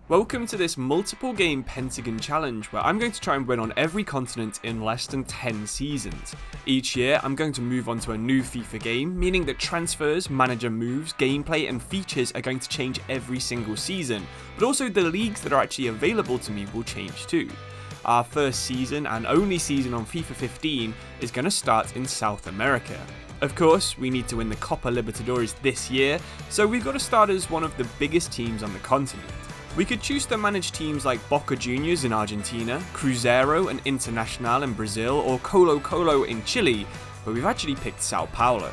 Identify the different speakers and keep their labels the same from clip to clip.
Speaker 1: Welcome to this multiple game Pentagon challenge where I'm going to try and win on every continent in less than 10 seasons. Each year I'm going to move on to a new FIFA game, meaning that transfers, manager moves, gameplay and features are going to change every single season, but also the leagues that are actually available to me will change too. Our first season and only season on FIFA 15 is going to start in South America. Of course, we need to win the Copa Libertadores this year, so we've got to start as one of the biggest teams on the continent. We could choose to manage teams like Boca Juniors in Argentina, Cruzeiro and Internacional in Brazil, or Colo-Colo in Chile, but we've actually picked Sao Paulo.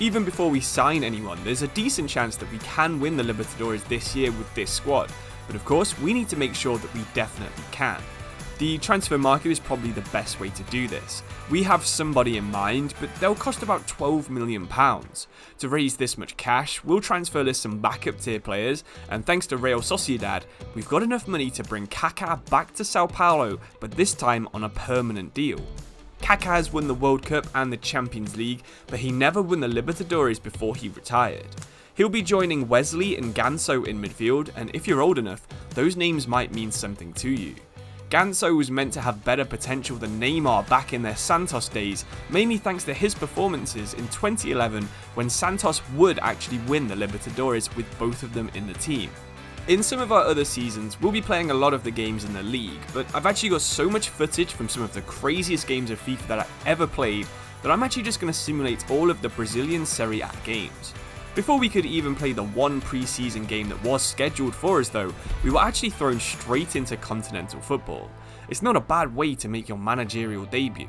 Speaker 1: Even before we sign anyone, there's a decent chance that we can win the Libertadores this year with this squad, but of course we need to make sure that we definitely can. The transfer market is probably the best way to do this. We have somebody in mind, but they'll cost about £12 million. To raise this much cash, we'll transfer list some backup tier players, and thanks to Real Sociedad, we've got enough money to bring Kaká back to Sao Paulo, but this time on a permanent deal. Kaká has won the World Cup and the Champions League, but he never won the Libertadores before he retired. He'll be joining Wesley and Ganso in midfield, and if you're old enough, those names might mean something to you. Ganso was meant to have better potential than Neymar back in their Santos days, mainly thanks to his performances in 2011 when Santos would actually win the Libertadores with both of them in the team. In some of our other seasons, we'll be playing a lot of the games in the league, but I've actually got so much footage from some of the craziest games of FIFA that I've ever played that I'm actually just going to simulate all of the Brazilian Serie A games. Before we could even play the one pre-season game that was scheduled for us though, we were actually thrown straight into continental football. It's not a bad way to make your managerial debut.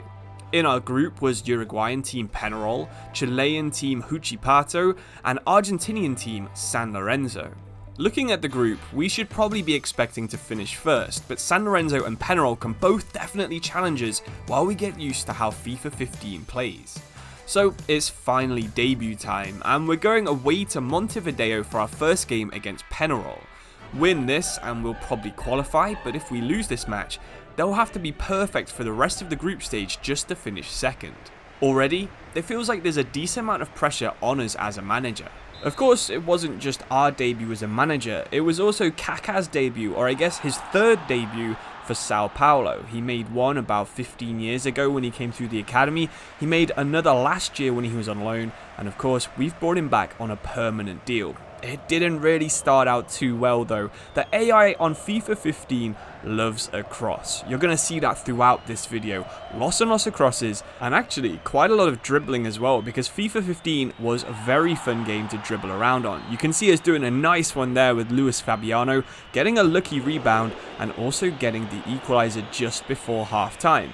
Speaker 1: In our group was Uruguayan team Pentagon, Chilean team Huachipato, and Argentinian team San Lorenzo. Looking at the group, we should probably be expecting to finish first, but San Lorenzo and Pentagon can both definitely challenge us while we get used to how FIFA 15 plays. So it's finally debut time, and we're going away to Montevideo for our first game against Penarol. Win this and we'll probably qualify, but if we lose this match, they'll have to be perfect for the rest of the group stage just to finish second. Already, it feels like there's a decent amount of pressure on us as a manager. Of course, it wasn't just our debut as a manager, it was also Kaká's debut, or I guess his third debut for Sao Paulo. He made one about 15 years ago when he came through the academy, he made another last year when he was on loan, and of course we've brought him back on a permanent deal. It didn't really start out too well though. The AI on FIFA 15 loves a cross. You're going to see that throughout this video. Lots and lots of crosses, and actually quite a lot of dribbling as well, because FIFA 15 was a very fun game to dribble around on. You can see us doing a nice one there with Luis Fabiano, getting a lucky rebound and also getting the equalizer just before half time.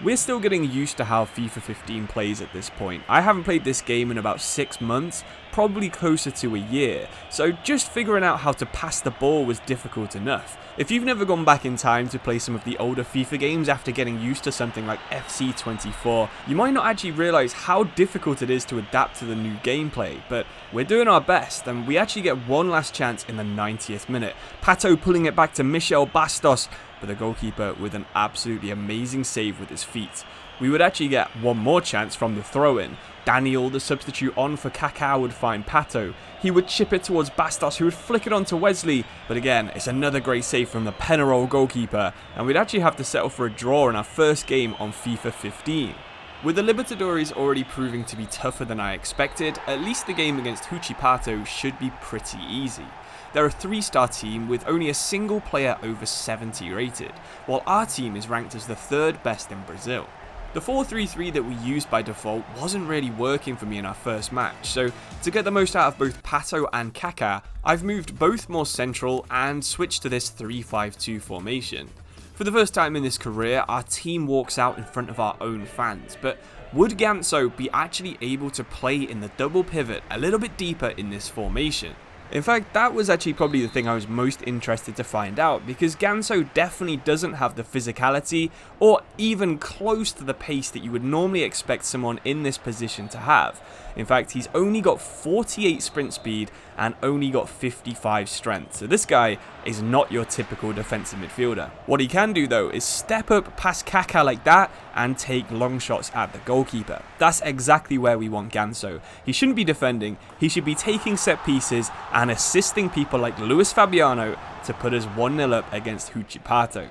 Speaker 1: We're still getting used to how FIFA 15 plays at this point. I haven't played this game in about 6 months, probably closer to a year, so just figuring out how to pass the ball was difficult enough. If you've never gone back in time to play some of the older FIFA games after getting used to something like FC 24, you might not actually realise how difficult it is to adapt to the new gameplay, but we're doing our best, and we actually get one last chance in the 90th minute. Pato pulling it back to Michel Bastos, but the goalkeeper with an absolutely amazing save with his feet. We would actually get one more chance from the throw-in. Daniel, the substitute on for Kaká, would find Pato. He would chip it towards Bastos, who would flick it onto Wesley, but again, it's another great save from the Penarol goalkeeper, and we'd actually have to settle for a draw in our first game on FIFA 15. With the Libertadores already proving to be tougher than I expected, at least the game against Huachipato should be pretty easy. They're a 3-star team with only a single player over 70 rated, while our team is ranked as the 3rd best in Brazil. The 4-3-3 that we used by default wasn't really working for me in our first match, so to get the most out of both Pato and Kaká, I've moved both more central and switched to this 3-5-2 formation. For the first time in his career, our team walks out in front of our own fans, but would Ganso be actually able to play in the double pivot a little bit deeper in this formation? In fact, that was actually probably the thing I was most interested to find out, because Ganso definitely doesn't have the physicality or even close to the pace that you would normally expect someone in this position to have. In fact, he's only got 48 sprint speed and only got 55 strength, so this guy is not your typical defensive midfielder. What he can do though is step up past Kaká like that and take long shots at the goalkeeper. That's exactly where we want Ganso. He shouldn't be defending, he should be taking set pieces and assisting people like Luis Fabiano to put us 1-0 up against Huichipato.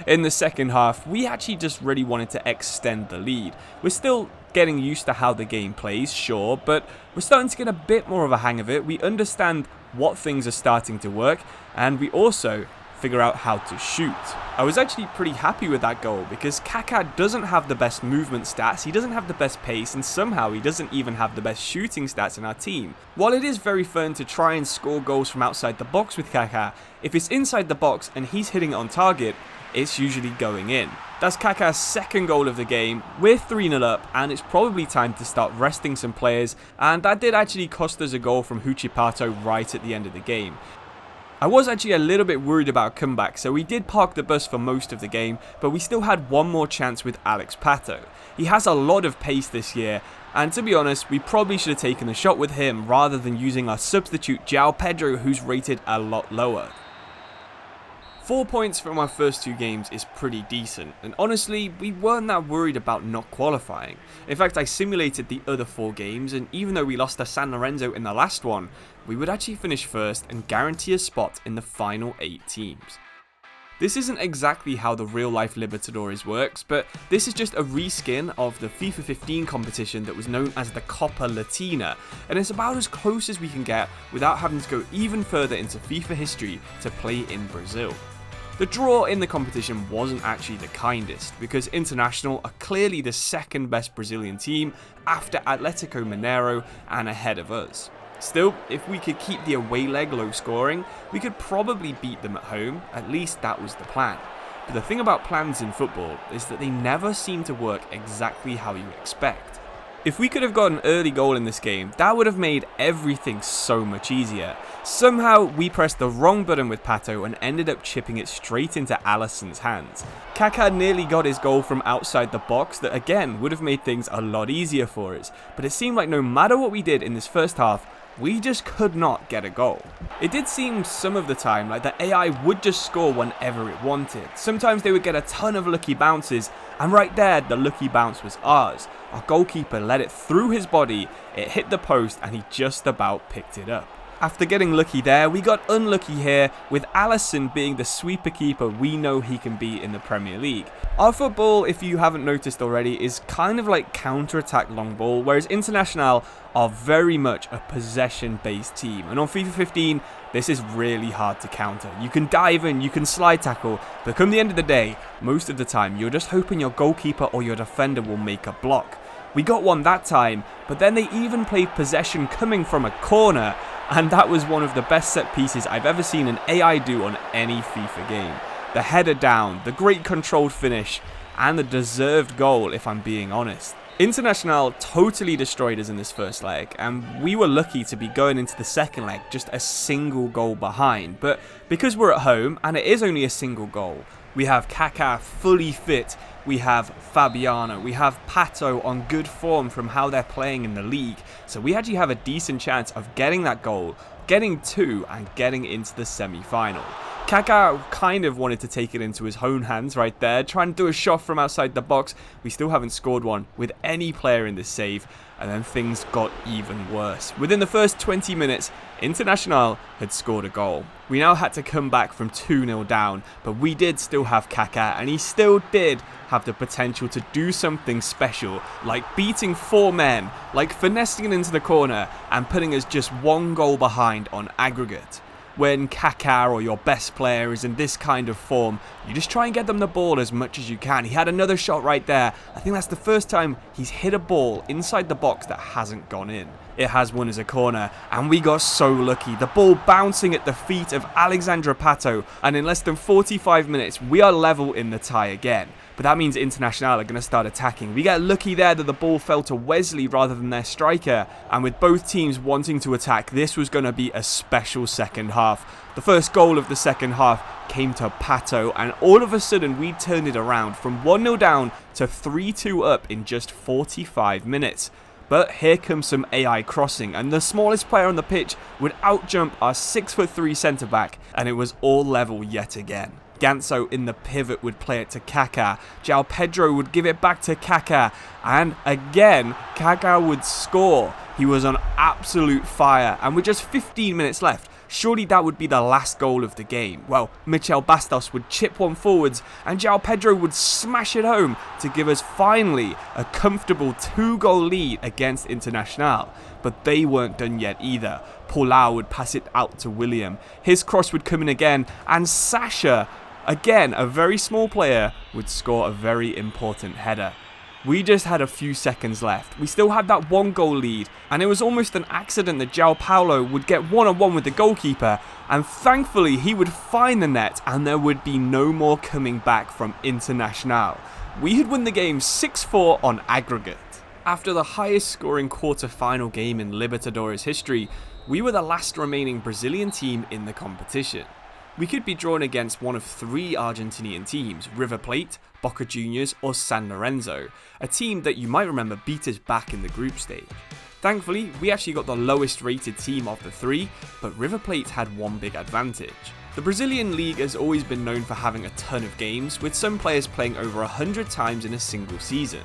Speaker 1: In the second half, we actually just really wanted to extend the lead. We're still getting used to how the game plays, sure, but we're starting to get a bit more of a hang of it. We understand what things are starting to work, and we also figure out how to shoot. I was actually pretty happy with that goal because Kaká doesn't have the best movement stats, he doesn't have the best pace, and somehow he doesn't even have the best shooting stats in our team. While it is very fun to try and score goals from outside the box with Kaká, if it's inside the box and he's hitting it on target, it's usually going in. That's Kaká's second goal of the game. We're 3-0 up and it's probably time to start resting some players, and that did actually cost us a goal from Huichipato right at the end of the game. I was actually a little bit worried about a comeback, so we did park the bus for most of the game, but we still had one more chance with Alex Pato. He has a lot of pace this year, and to be honest, we probably should have taken the shot with him rather than using our substitute João Pedro, who's rated a lot lower. 4 points from our first 2 games is pretty decent, and honestly, we weren't that worried about not qualifying. In fact, I simulated the other 4 games, and even though we lost to San Lorenzo in the last one, we would actually finish first and guarantee a spot in the final 8 teams. This isn't exactly how the real-life Libertadores works, but this is just a reskin of the FIFA 15 competition that was known as the Copa Latina, and it's about as close as we can get without having to go even further into FIFA history to play in Brazil. The draw in the competition wasn't actually the kindest, because Internacional are clearly the second best Brazilian team after Atlético Mineiro and ahead of us. Still, if we could keep the away leg low scoring, we could probably beat them at home, at least that was the plan. But the thing about plans in football is that they never seem to work exactly how you expect. If we could have got an early goal in this game, that would have made everything so much easier. Somehow, we pressed the wrong button with Pato and ended up chipping it straight into Alisson's hands. Kaká nearly got his goal from outside the box that again would have made things a lot easier for us, but it seemed like no matter what we did in this first half, we just could not get a goal. It did seem some of the time like the AI would just score whenever it wanted. Sometimes they would get a ton of lucky bounces, and right there, the lucky bounce was ours. Our goalkeeper let it through his body, it hit the post, and he just about picked it up. After getting lucky there, we got unlucky here, with Alisson being the sweeper keeper we know he can be in the Premier League. Our football, if you haven't noticed already, is kind of like counter-attack long ball, whereas Internacional are very much a possession-based team. And on FIFA 15, this is really hard to counter. You can dive in, you can slide tackle, but come the end of the day, most of the time, you're just hoping your goalkeeper or your defender will make a block. We got one that time, but then they even played possession coming from a corner, and that was one of the best set pieces I've ever seen an AI do on any FIFA game. The header down, the great controlled finish, and the deserved goal if I'm being honest. Internacional totally destroyed us in this first leg, and we were lucky to be going into the second leg just a single goal behind, but because we're at home and it is only a single goal, we have Kaká fully fit, we have Fabiano, we have Pato on good form from how they're playing in the league, so we actually have a decent chance of getting that goal, getting 2 and getting into the semi-final. Kaká kind of wanted to take it into his own hands right there, trying to do a shot from outside the box. We still haven't scored one with any player in this save, and then things got even worse. Within the first 20 minutes, Internacional had scored a goal. We now had to come back from 2-0 down, but we did still have Kaká, and he still did have the potential to do something special, like beating 4 men, like finessing it into the corner, and putting us just 1 goal behind on aggregate. When Kaká or your best player is in this kind of form, you just try and get them the ball as much as you can. He had another shot right there. I think that's the first time he's hit a ball inside the box that hasn't gone in. It has won as a corner, and we got so lucky. The ball bouncing at the feet of Alexandre Pato, and in less than 45 minutes, we are level in the tie again. But that means Internacional are going to start attacking. We get lucky there that the ball fell to Wesley rather than their striker, and with both teams wanting to attack, this was going to be a special second half. The first goal of the second half came to Pato, and all of a sudden we turned it around from 1-0 down to 3-2 up in just 45 minutes. But here comes some AI crossing, and the smallest player on the pitch would outjump our 6'3" centre-back, and it was all level yet again. Ganso in the pivot would play it to Kaká. João Pedro would give it back to Kaká. And again, Kaká would score. He was on absolute fire. And with just 15 minutes left, surely that would be the last goal of the game. Well, Michel Bastos would chip one forwards and João Pedro would smash it home to give us finally a comfortable 2-goal lead against Internacional. But they weren't done yet either. Paulao would pass it out to William. His cross would come in again and Sasha, again a very small player, would score a very important header. We just had a few seconds left. We still had that 1-goal lead, and it was almost an accident that João Paulo would get one-on-one with the goalkeeper, and thankfully he would find the net and there would be no more coming back from Internacional. We had won the game 6-4 on aggregate. After the highest scoring quarter-final game in Libertadores history, we were the last remaining Brazilian team in the competition. We could be drawn against one of 3 Argentinian teams, River Plate, Boca Juniors or San Lorenzo, a team that you might remember beat us back in the group stage. Thankfully, we actually got the lowest rated team of the 3, but River Plate had one big advantage. The Brazilian league has always been known for having a ton of games, with some players playing over 100 times in a single season.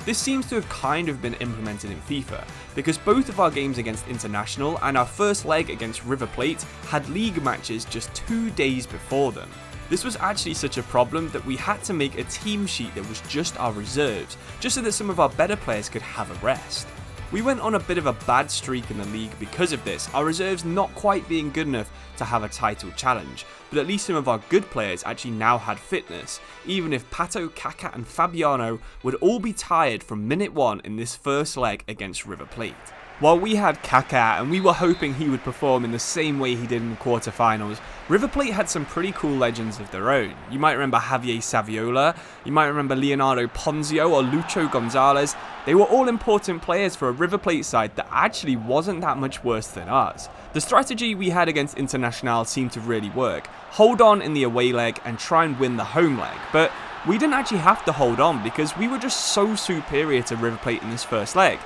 Speaker 1: This seems to have kind of been implemented in FIFA, because both of our games against Internacional and our first leg against River Plate had league matches just 2 days before them. This was actually such a problem that we had to make a team sheet that was just our reserves, just so that some of our better players could have a rest. We went on a bit of a bad streak in the league because of this, our reserves not quite being good enough to have a title challenge, but at least some of our good players actually now had fitness, even if Pato, Kaká and Fabiano would all be tired from minute 1 in this first leg against River Plate. While we had Kaká and we were hoping he would perform in the same way he did in the quarterfinals, River Plate had some pretty cool legends of their own. You might remember Javier Saviola, you might remember Leonardo Ponzio or Lucho Gonzalez. They were all important players for a River Plate side that actually wasn't that much worse than ours. The strategy we had against Internacional seemed to really work. Hold on in the away leg and try and win the home leg, but we didn't actually have to hold on because we were just so superior to River Plate in this first leg.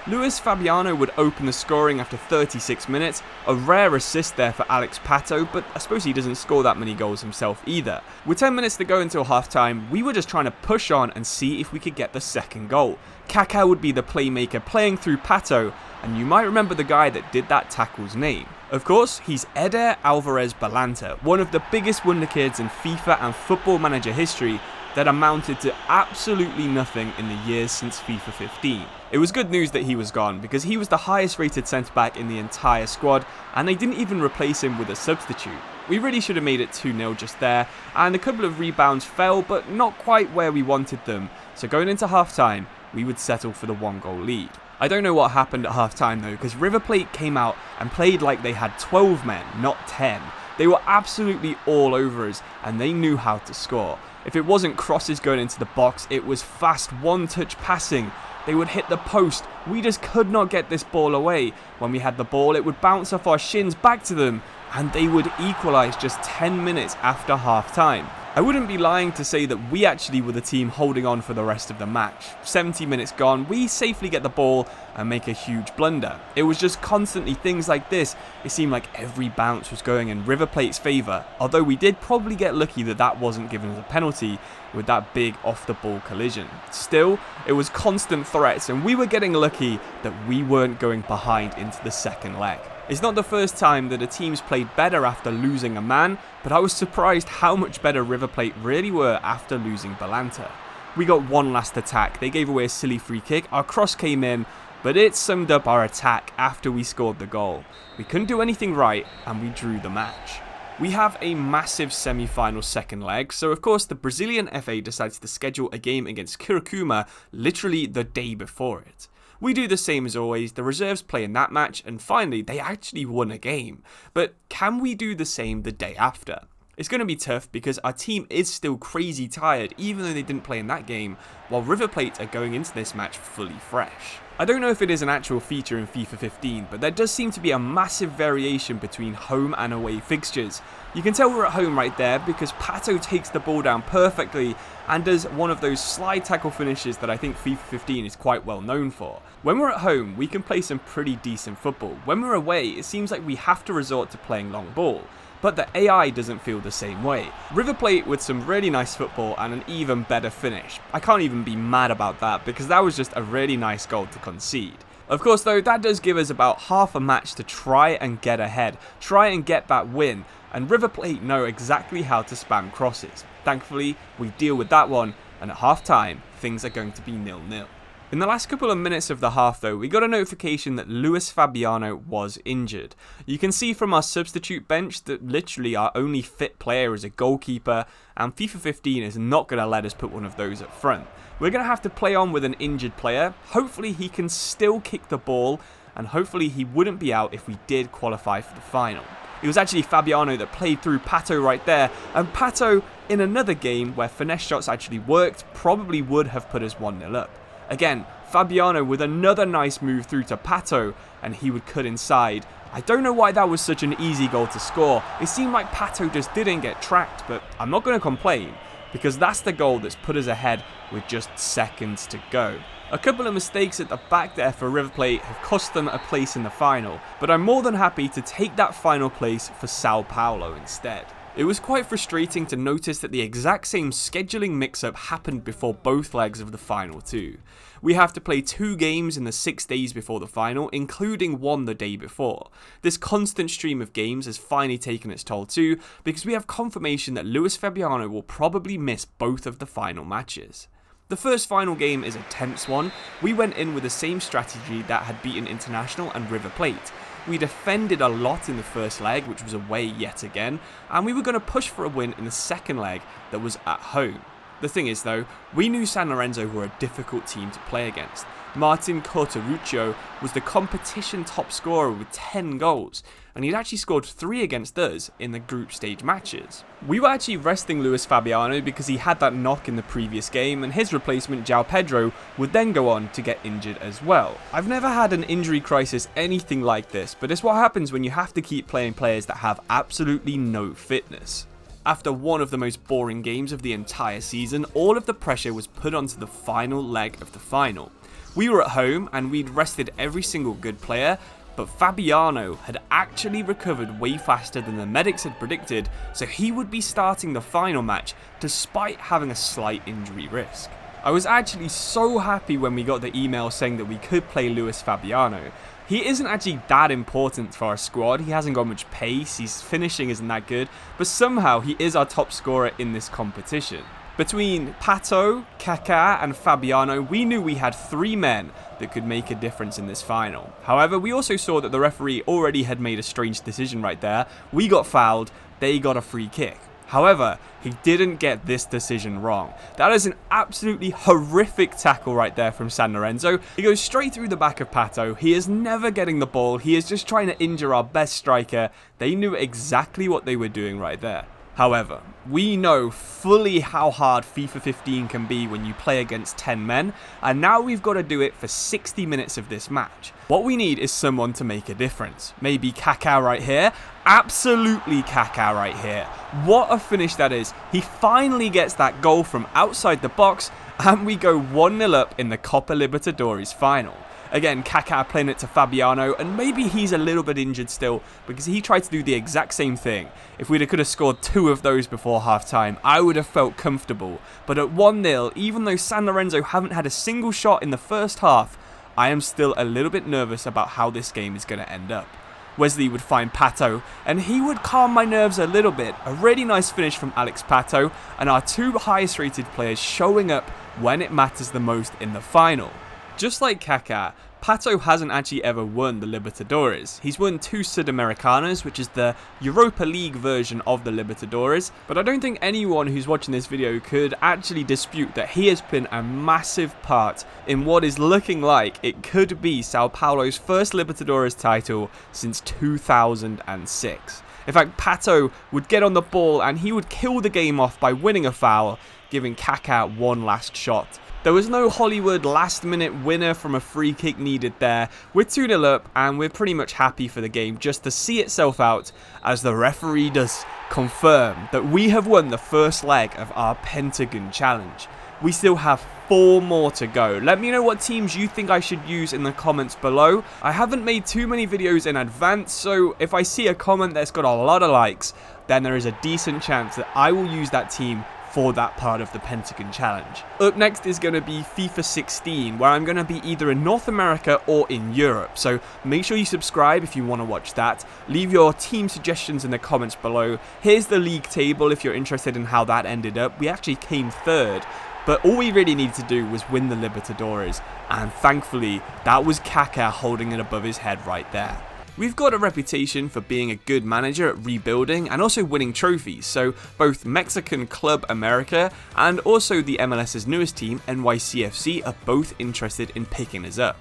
Speaker 1: Luis Fabiano would open the scoring after 36 minutes, a rare assist there for Alex Pato, but I suppose he doesn't score that many goals himself either. With 10 minutes to go until half time, we were just trying to push on and see if we could get the second goal. Kaká would be the playmaker playing through Pato, and you might remember the guy that did that tackle's name. Of course, he's Eder Alvarez Balanta, one of the biggest wonderkids in FIFA and Football Manager history that amounted to absolutely nothing in the years since FIFA 15. It was good news that he was gone because he was the highest rated centre back in the entire squad and they didn't even replace him with a substitute. We really should have made it 2-0 just there, and a couple of rebounds fell but not quite where we wanted them, so going into half time we would settle for the 1-goal lead. I don't know what happened at half time though, because River Plate came out and played like they had 12 men, not 10. They were absolutely all over us and they knew how to score. If it wasn't crosses going into the box, it was fast one-touch passing. They would hit the post. We just could not get this ball away. When we had the ball, it would bounce off our shins back to them, and they would equalise just 10 minutes after half time. I wouldn't be lying to say that we actually were the team holding on for the rest of the match. 70 minutes gone, we safely get the ball and make a huge blunder. It was just constantly things like this. It seemed like every bounce was going in River Plate's favour, although we did probably get lucky that that wasn't given as a penalty with that big off-the-ball collision. Still, it was constant threats and we were getting lucky that we weren't going behind into the second leg. It's not the first time that a team's played better after losing a man, but I was surprised how much better River Plate really were after losing Balanta. We got one last attack, they gave away a silly free kick, our cross came in, but it summed up our attack after we scored the goal. We couldn't do anything right and we drew the match. We have a massive semi-final second leg, so of course the Brazilian FA decides to schedule a game against Curitiba literally the day before it. We do the same as always, the reserves play in that match, and finally, they actually won a game. But can we do the same the day after? It's going to be tough because our team is still crazy tired, even though they didn't play in that game, while River Plate are going into this match fully fresh. I don't know if it is an actual feature in FIFA 15, but there does seem to be a massive variation between home and away fixtures. You can tell we're at home right there because Pato takes the ball down perfectly and does one of those slide tackle finishes that I think FIFA 15 is quite well known for. When we're at home, we can play some pretty decent football. When we're away, it seems like we have to resort to playing long ball. but the AI doesn't feel the same way. River Plate with some really nice football and an even better finish. I can't even be mad about that because that was just a really nice goal to concede. Of course though, that does give us about half a match to try and get ahead, try and get that win, and River Plate know exactly how to spam crosses. Thankfully, we deal with that one, and at half time, things are going to be 0-0. In the last couple of minutes of the half though, we got a notification that Luis Fabiano was injured. You can see from our substitute bench that literally our only fit player is a goalkeeper, and FIFA 15 is not going to let us put one of those up front. We're going to have to play on with an injured player. Hopefully he can still kick the ball, and hopefully he wouldn't be out if we did qualify for the final. It was actually Fabiano that played through Pato right there, and Pato, in another game where finesse shots actually worked, probably would have put us 1-0 up. Again, Fabiano with another nice move through to Pato, and he would cut inside. I don't know why that was such an easy goal to score. It seemed like Pato just didn't get tracked, but I'm not going to complain, because that's the goal that's put us ahead with just seconds to go. A couple of mistakes at the back there for River Plate have cost them a place in the final, but I'm more than happy to take that final place for Sao Paulo instead. It was quite frustrating to notice that the exact same scheduling mix-up happened before both legs of the final too. We have to play 2 games in the 6 days before the final, including one the day before. This constant stream of games has finally taken its toll too, because we have confirmation that Luis Fabiano will probably miss both of the final matches. The first final game is a tense one. We went in with the same strategy that had beaten International and River Plate. We defended a lot in the first leg, which was away yet again, and we were going to push for a win in the second leg that was at home. The thing is though, we knew San Lorenzo were a difficult team to play against. Martin Cortaruccio was the competition top scorer with 10 goals, and he'd actually scored 3 against us in the group stage matches. We were actually resting Luis Fabiano because he had that knock in the previous game, and his replacement, João Pedro, would then go on to get injured as well. I've never had an injury crisis anything like this, but it's what happens when you have to keep playing players that have absolutely no fitness. After one of the most boring games of the entire season, all of the pressure was put onto the final leg of the final. We were at home and we'd rested every single good player, but Fabiano had actually recovered way faster than the medics had predicted, so he would be starting the final match despite having a slight injury risk. I was actually so happy when we got the email saying that we could play Luis Fabiano. He isn't actually that important for our squad, he hasn't got much pace, his finishing isn't that good, but somehow he is our top scorer in this competition. Between Pato, Kaká and Fabiano, we knew we had 3 men that could make a difference in this final. However, we also saw that the referee already had made a strange decision right there. We got fouled, they got a free kick. However, he didn't get this decision wrong. That is an absolutely horrific tackle right there from San Lorenzo. He goes straight through the back of Pato. He is never getting the ball. He is just trying to injure our best striker. They knew exactly what they were doing right there. However, we know fully how hard FIFA 15 can be when you play against 10 men, and now we've got to do it for 60 minutes of this match. What we need is someone to make a difference. Maybe Kaká right here. Absolutely Kaká right here. What a finish that is. He finally gets that goal from outside the box, and we go 1-0 up in the Copa Libertadores final. Again, Kaká playing it to Fabiano, and maybe he's a little bit injured still because he tried to do the exact same thing. If we could have scored 2 of those before half-time, I would have felt comfortable. But at 1-0, even though San Lorenzo haven't had a single shot in the first half, I am still a little bit nervous about how this game is going to end up. Wesley would find Pato, and he would calm my nerves a little bit. A really nice finish from Alex Pato, and our 2 highest rated players showing up when it matters the most in the final. Just like Kaká, Pato hasn't actually ever won the Libertadores. He's won 2 Sudamericanas, which is the Europa League version of the Libertadores, but I don't think anyone who's watching this video could actually dispute that he has been a massive part in what is looking like it could be Sao Paulo's first Libertadores title since 2006. In fact, Pato would get on the ball and he would kill the game off by winning a foul, giving Kaká one last shot. There was no Hollywood last-minute winner from a free kick needed there. We're 2-0 up, and we're pretty much happy for the game just to see itself out as the referee does confirm that we have won the first leg of our Pentagon challenge. We still have 4 more to go. Let me know what teams you think I should use in the comments below. I haven't made too many videos in advance, so if I see a comment that's got a lot of likes, then there is a decent chance that I will use that team for that part of the Pentagon challenge. Up next is going to be FIFA 16, where I'm going to be either in North America or in Europe, so make sure you subscribe if you want to watch that. Leave your team suggestions in the comments below. Here's the league table if you're interested in how that ended up. We actually came 3rd, but all we really needed to do was win the Libertadores, and thankfully that was Kaká holding it above his head right there. We've got a reputation for being a good manager at rebuilding and also winning trophies, so both Mexican Club America and also the MLS's newest team, NYCFC, are both interested in picking us up.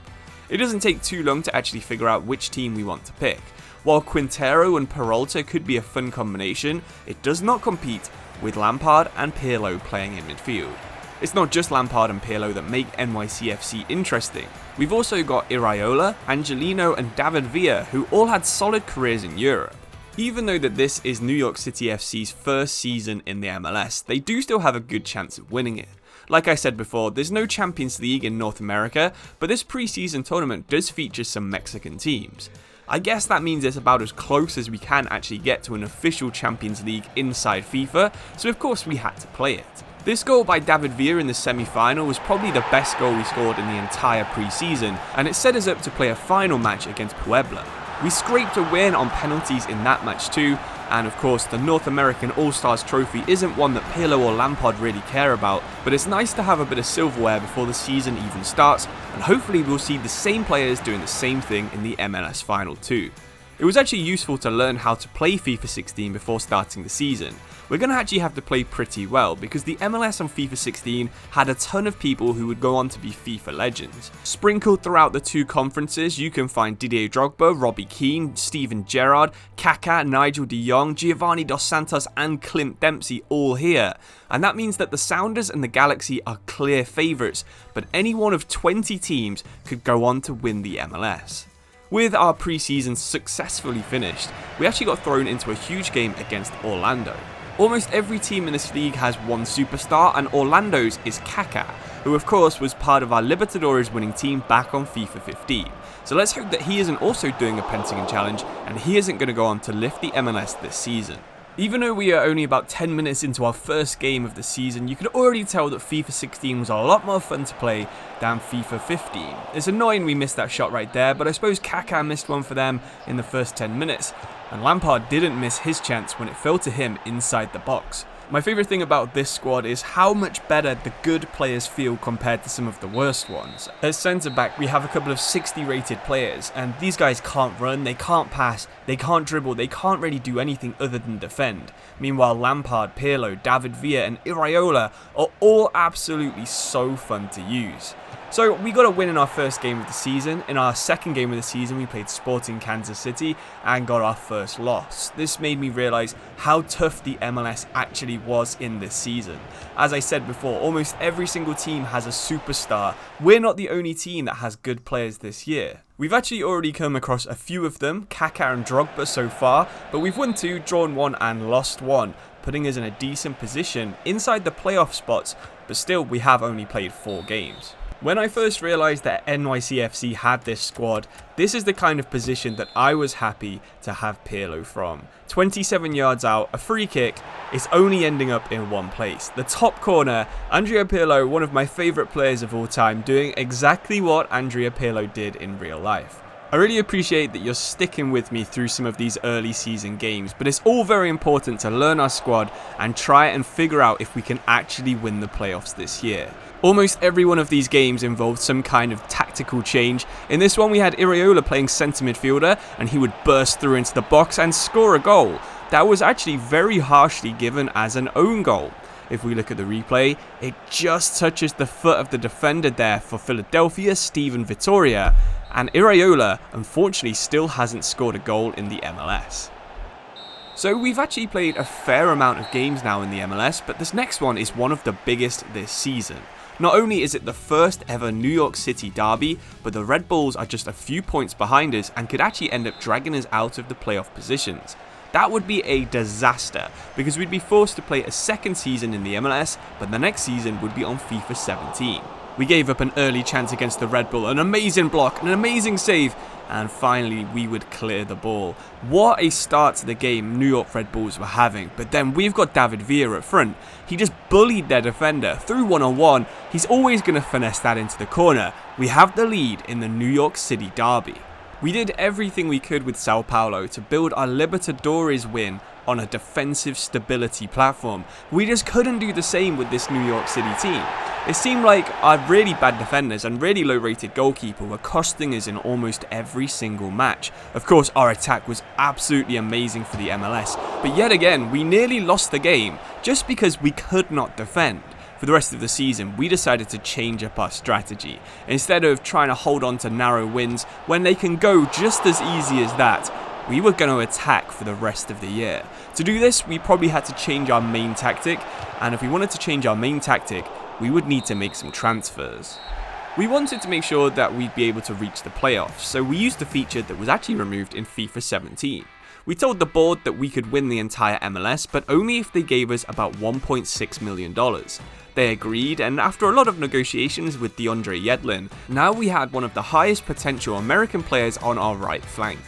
Speaker 1: It doesn't take too long to actually figure out which team we want to pick. While Quintero and Peralta could be a fun combination, it does not compete with Lampard and Pirlo playing in midfield. It's not just Lampard and Pirlo that make NYCFC interesting. We've also got Iraola, Angelino and David Villa, who all had solid careers in Europe. Even though that this is New York City FC's first season in the MLS, they do still have a good chance of winning it. Like I said before, there's no Champions League in North America, but this pre-season tournament does feature some Mexican teams. I guess that means it's about as close as we can actually get to an official Champions League inside FIFA, so of course we had to play it. This goal by David Villa in the semi-final was probably the best goal we scored in the entire pre-season, and it set us up to play a final match against Puebla. We scraped a win on penalties in that match too, and of course the North American All-Stars trophy isn't one that Pirlo or Lampard really care about, but it's nice to have a bit of silverware before the season even starts, and hopefully we'll see the same players doing the same thing in the MLS final too. It was actually useful to learn how to play FIFA 16 before starting the season. We're going to actually have to play pretty well because the MLS on FIFA 16 had a ton of people who would go on to be FIFA legends. Sprinkled throughout the 2 conferences, you can find Didier Drogba, Robbie Keane, Steven Gerrard, Kaká, Nigel de Jong, Giovanni Dos Santos and Clint Dempsey all here. And that means that the Sounders and the Galaxy are clear favourites, but any one of 20 teams could go on to win the MLS. With our pre-season successfully finished, we actually got thrown into a huge game against Orlando. Almost every team in this league has one superstar, and Orlando's is Kaká, who of course was part of our Libertadores winning team back on FIFA 15. So let's hope that he isn't also doing a Pentagon challenge and he isn't going to go on to lift the MLS this season. Even though we are only about 10 minutes into our first game of the season, you can already tell that FIFA 16 was a lot more fun to play than FIFA 15. It's annoying we missed that shot right there, but I suppose Kaká missed one for them in the first 10 minutes, and Lampard didn't miss his chance when it fell to him inside the box. My favourite thing about this squad is how much better the good players feel compared to some of the worst ones. At centre back we have a couple of 60 rated players, and these guys can't run, they can't pass, they can't dribble, they can't really do anything other than defend. Meanwhile Lampard, Pirlo, David Villa and Iraola are all absolutely so fun to use. So we got a win in our first game of the season. In our second game of the season we played Sporting Kansas City and got our first loss. This made me realise how tough the MLS actually was in this season. As I said before, almost every single team has a superstar. We're not the only team that has good players this year. We've actually already come across a few of them, Kaká and Drogba so far, but we've won 2, drawn 1 and lost 1, putting us in a decent position inside the playoff spots, but still we have only played 4 games. When I first realised that NYCFC had this squad, this is the kind of position that I was happy to have Pirlo from. 27 yards out, a free kick, it's only ending up in one place. The top corner, Andrea Pirlo, one of my favourite players of all time, doing exactly what Andrea Pirlo did in real life. I really appreciate that you're sticking with me through some of these early season games, but it's all very important to learn our squad and try and figure out if we can actually win the playoffs this year. Almost every one of these games involved some kind of tactical change. In this one we had Iraola playing centre midfielder and he would burst through into the box and score a goal. That was actually very harshly given as an own goal. If we look at the replay, it just touches the foot of the defender there for Philadelphia, Steven Vittoria, and Iraola unfortunately still hasn't scored a goal in the MLS. So we've actually played a fair amount of games now in the MLS, but this next one is one of the biggest this season. Not only is it the first ever New York City derby, but the Red Bulls are just a few points behind us and could actually end up dragging us out of the playoff positions. that would be a disaster because we'd be forced to play a second season in the MLS, but the next season would be on FIFA 17. We gave up an early chance against the Red Bull, an amazing block, an amazing save, and finally we would clear the ball. What a start to the game New York Red Bulls were having, but then we've got David Villa at front. He just bullied their defender through one-on-one. He's always going to finesse that into the corner. We have the lead in the New York City derby. We did everything we could with Sao Paulo to build our Libertadores win on a defensive stability platform. We just couldn't do the same with this New York City team. It seemed like our really bad defenders and really low rated goalkeeper were costing us in almost every single match. Of course, our attack was absolutely amazing for the MLS, but yet again, we nearly lost the game just because we could not defend. For the rest of the season, we decided to change up our strategy. Instead of trying to hold on to narrow wins when they can go just as easy as that, we were going to attack for the rest of the year. To do this, we probably had to change our main tactic, and if we wanted to change our main tactic, we would need to make some transfers. We wanted to make sure that we'd be able to reach the playoffs, so we used a feature that was actually removed in FIFA 17. We told the board that we could win the entire MLS, but only if they gave us about $1.6 million. They agreed, and after a lot of negotiations with DeAndre Yedlin, now we had one of the highest potential American players on our right flank.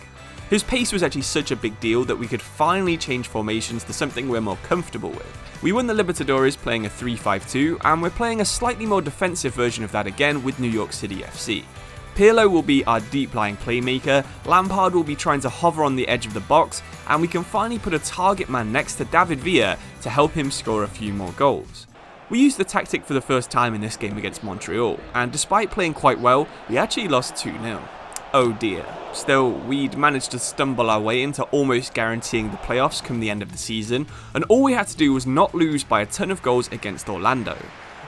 Speaker 1: His pace was actually such a big deal that we could finally change formations to something we're more comfortable with. We won the Libertadores playing a 3-5-2, and we're playing a slightly more defensive version of that again with New York City FC. Pirlo will be our deep-lying playmaker, Lampard will be trying to hover on the edge of the box, and we can finally put a target man next to David Villa to help him score a few more goals. We used the tactic for the first time in this game against Montreal, and despite playing quite well, we actually lost 2-0. Oh dear. Still, we'd managed to stumble our way into almost guaranteeing the playoffs come the end of the season, and all we had to do was not lose by a ton of goals against Orlando.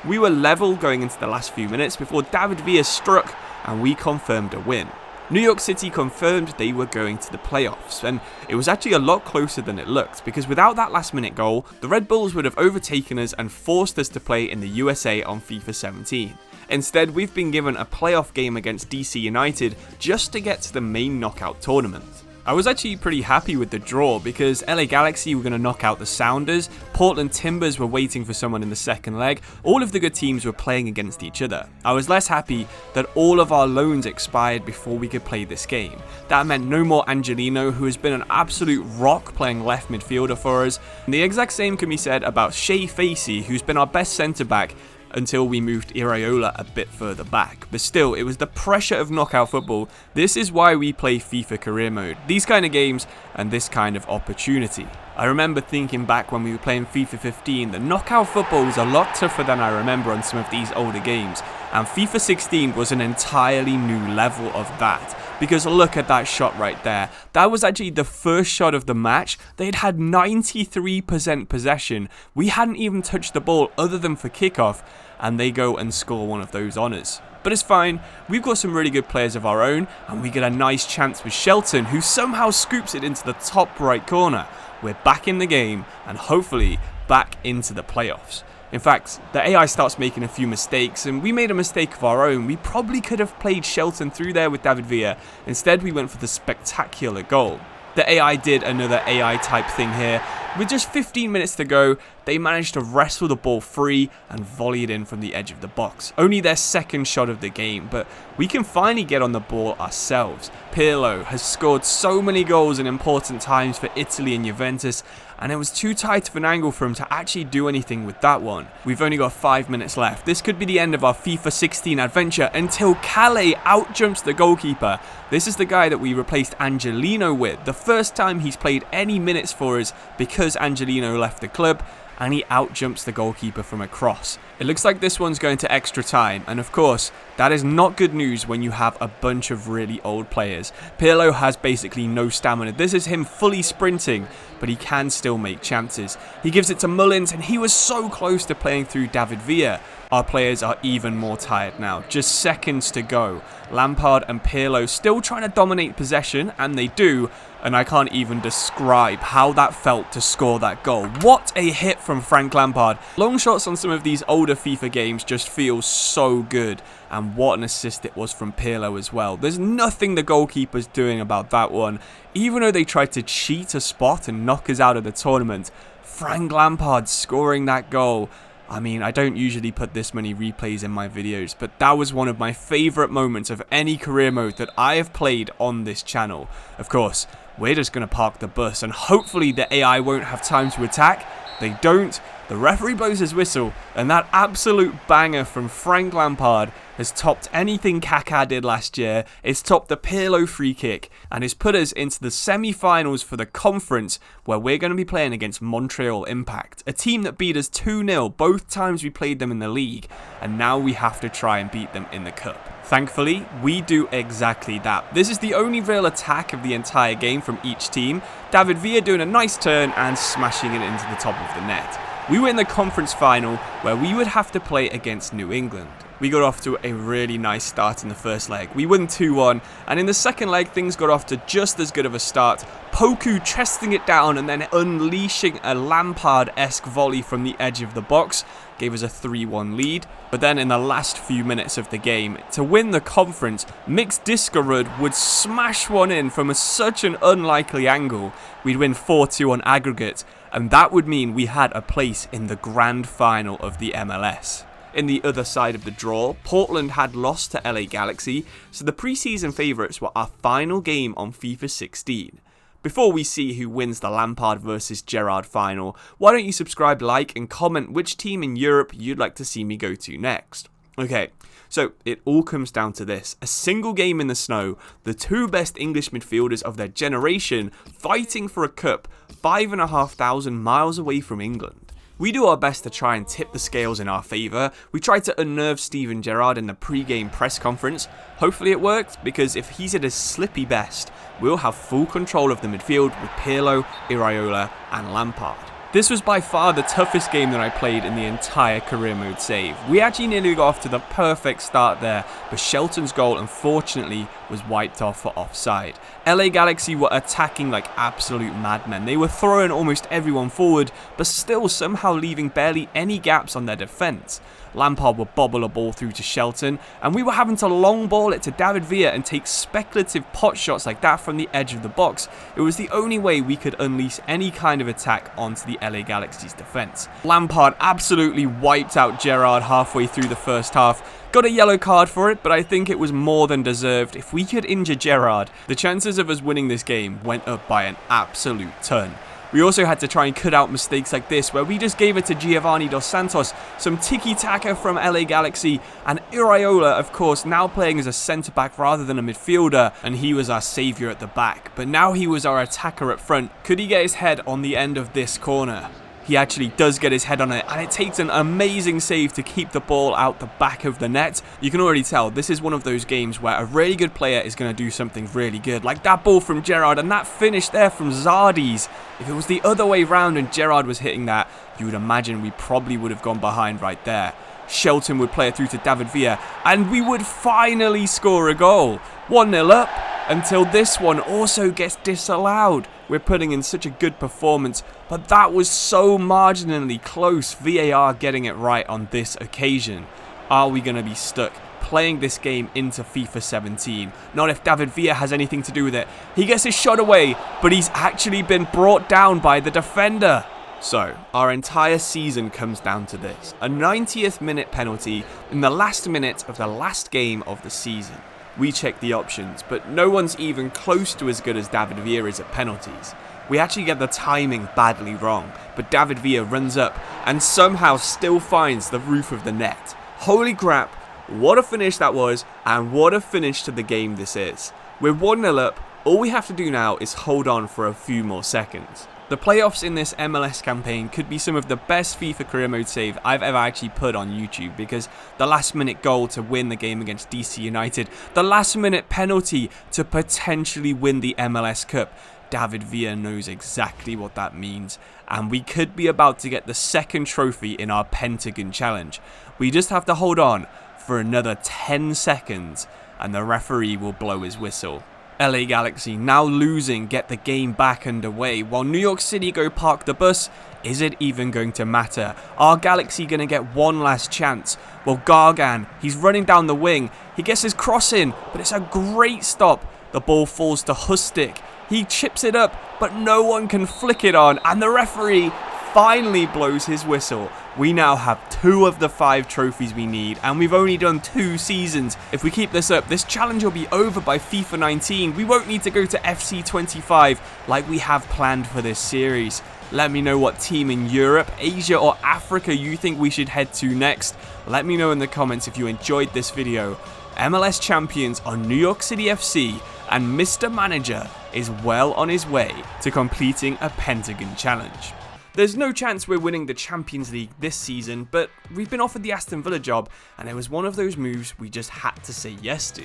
Speaker 1: We were level going into the last few minutes before David Villa struck, and we confirmed a win. New York City confirmed they were going to the playoffs, and it was actually a lot closer than it looked, because without that last minute goal, the Red Bulls would have overtaken us and forced us to play in the USA on FIFA 17. Instead, we've been given a playoff game against DC United just to get to the main knockout tournament. I was actually pretty happy with the draw because LA Galaxy were going to knock out the Sounders, Portland Timbers were waiting for someone in the second leg, all of the good teams were playing against each other. I was less happy that all of our loans expired before we could play this game. That meant no more Angelino, who has been an absolute rock playing left midfielder for us. And the exact same can be said about Shea Facey, who's been our best centre back until we moved Iraola a bit further back. But still, it was the pressure of knockout football. This is why we play FIFA career mode. These kind of games and this kind of opportunity. I remember thinking back when we were playing FIFA 15 that knockout football was a lot tougher than I remember on some of these older games, and FIFA 16 was an entirely new level of that. Because look at that shot right there. That was actually the first shot of the match. They'd had 93% possession. We hadn't even touched the ball other than for kickoff, and they go and score one of those on us. But it's fine, we've got some really good players of our own, and we get a nice chance with Shelton, who somehow scoops it into the top right corner. We're back in the game, and hopefully back into the playoffs. In fact, the AI starts making a few mistakes, and we made a mistake of our own. We probably could have played Shelton through there with David Villa. Instead, we went for the spectacular goal. The AI did another AI type thing here. With just 15 minutes to go, they managed to wrestle the ball free and volley it in from the edge of the box. Only their second shot of the game, but we can finally get on the ball ourselves. Pirlo has scored so many goals in important times for Italy and Juventus, and it was too tight of an angle for him to actually do anything with that one. We've only got 5 minutes left. This could be the end of our FIFA 16 adventure until Calais outjumps the goalkeeper. This is the guy that we replaced Angelino with, the first time he's played any minutes for us because Angelino left the club, and he outjumps the goalkeeper from a cross. It looks like this one's going to extra time, and of course, that is not good news when you have a bunch of really old players. Pirlo has basically no stamina. This is him fully sprinting, but he can still make chances. He gives it to Mullins, and he was so close to playing through David Villa. Our players are even more tired now, just seconds to go. Lampard and Pirlo still trying to dominate possession, and they do, and I can't even describe how that felt to score that goal. What a hit from Frank Lampard. Long shots on some of these older older FIFA games just feels so good. And what an assist it was from Pirlo as well. There's nothing the goalkeeper's doing about that one. Even though they tried to cheat a spot and knock us out of the tournament, Frank Lampard scoring that goal. I mean, I don't usually put this many replays in my videos, but that was one of my favourite moments of any career mode that I have played on this channel. Of course, we're just going to park the bus and hopefully the AI won't have time to attack. They don't. The referee blows his whistle, and that absolute banger from Frank Lampard has topped anything Kaká did last year. It's topped the Pirlo free kick, and has put us into the semi-finals for the conference, where we're going to be playing against Montreal Impact, a team that beat us 2-0 both times we played them in the league, and now we have to try and beat them in the cup. Thankfully, we do exactly that. This is the only real attack of the entire game from each team. David Villa doing a nice turn and smashing it into the top of the net. We were in the conference final where we would have to play against New England. We got off to a really nice start in the first leg. We won 2-1, and in the second leg things got off to just as good of a start. Poku chesting it down and then unleashing a Lampard-esque volley from the edge of the box gave us a 3-1 lead. But then in the last few minutes of the game, to win the conference, Mix Diskerud would smash one in from such an unlikely angle. We'd win 4-2 on aggregate, and that would mean we had a place in the grand final of the MLS. In the other side of the draw, Portland had lost to LA Galaxy, so the preseason favourites were our final game on FIFA 16. Before we see who wins the Lampard versus Gerrard final, why don't you subscribe, like and comment which team in Europe you'd like to see me go to next. Okay, so it all comes down to this. A single game in the snow, the two best English midfielders of their generation fighting for a cup 5,500 miles away from England. We do our best to try and tip the scales in our favour. We tried to unnerve Steven Gerrard in the pre-game press conference. Hopefully it worked, because if he's at his slippy best, we'll have full control of the midfield with Pirlo, Iraola and Lampard. This was by far the toughest game that I played in the entire career mode save. We actually nearly got off to the perfect start there, but Shelton's goal unfortunately was wiped off for offside. LA Galaxy were attacking like absolute madmen. They were throwing almost everyone forward, but still somehow leaving barely any gaps on their defence. Lampard would bobble a ball through to Shelton, and we were having to long ball it to David Villa and take speculative pot shots like that from the edge of the box. It was the only way we could unleash any kind of attack onto the LA Galaxy's defence. Lampard absolutely wiped out Gerrard halfway through the first half. Got a yellow card for it, but I think it was more than deserved. If we could injure Gerrard, the chances of us winning this game went up by an absolute ton. We also had to try and cut out mistakes like this, where we just gave it to Giovanni Dos Santos, some tiki-taka from LA Galaxy, and Iraola, of course, now playing as a centre-back rather than a midfielder, and he was our saviour at the back. But now he was our attacker up front. Could he get his head on the end of this corner? He actually does get his head on it, and it takes an amazing save to keep the ball out the back of the net. You can already tell this is one of those games where a really good player is going to do something really good, like that ball from Gerrard and that finish there from Zardes. If it was the other way round and Gerrard was hitting that, you would imagine we probably would have gone behind right there. Shelton would play it through to David Villa, and we would finally score a goal. 1-0 up, until this one also gets disallowed. We're putting in such a good performance, but that was so marginally close. VAR getting it right on this occasion. Are we going to be stuck playing this game into FIFA 17? Not if David Villa has anything to do with it. He gets his shot away, but he's actually been brought down by the defender. So, our entire season comes down to this. A 90th minute penalty in the last minute of the last game of the season. We check the options, but no one's even close to as good as David Villa is at penalties. We actually get the timing badly wrong, but David Villa runs up and somehow still finds the roof of the net. Holy crap, what a finish that was, and what a finish to the game this is. We're 1-0 up, all we have to do now is hold on for a few more seconds. The playoffs in this MLS campaign could be some of the best FIFA career mode save I've ever actually put on YouTube, because the last minute goal to win the game against DC United, the last minute penalty to potentially win the MLS Cup, David Villa knows exactly what that means, and we could be about to get the second trophy in our Pentagon challenge. We just have to hold on for another 10 seconds and the referee will blow his whistle. LA Galaxy, now losing, get the game back underway, while New York City go park the bus Is it even going to matter? Are Galaxy going to get one last chance? Well, Gargan, he's running down the wing. He gets his cross in, but it's a great stop. The ball falls to Hustik. He chips it up, but no one can flick it on, and the referee finally blows his whistle. We now have 2 of the 5 trophies we need, and we've only done 2 seasons. If we keep this up, this challenge will be over by FIFA 19. We won't need to go to FC 25 like we have planned for this series. Let me know what team in Europe, Asia or Africa you think we should head to next. Let me know in the comments if you enjoyed this video. MLS champions are New York City FC, and Mr. Manager is well on his way to completing a Pentagon challenge. There's no chance we're winning the Champions League this season, but we've been offered the Aston Villa job, and it was one of those moves we just had to say yes to.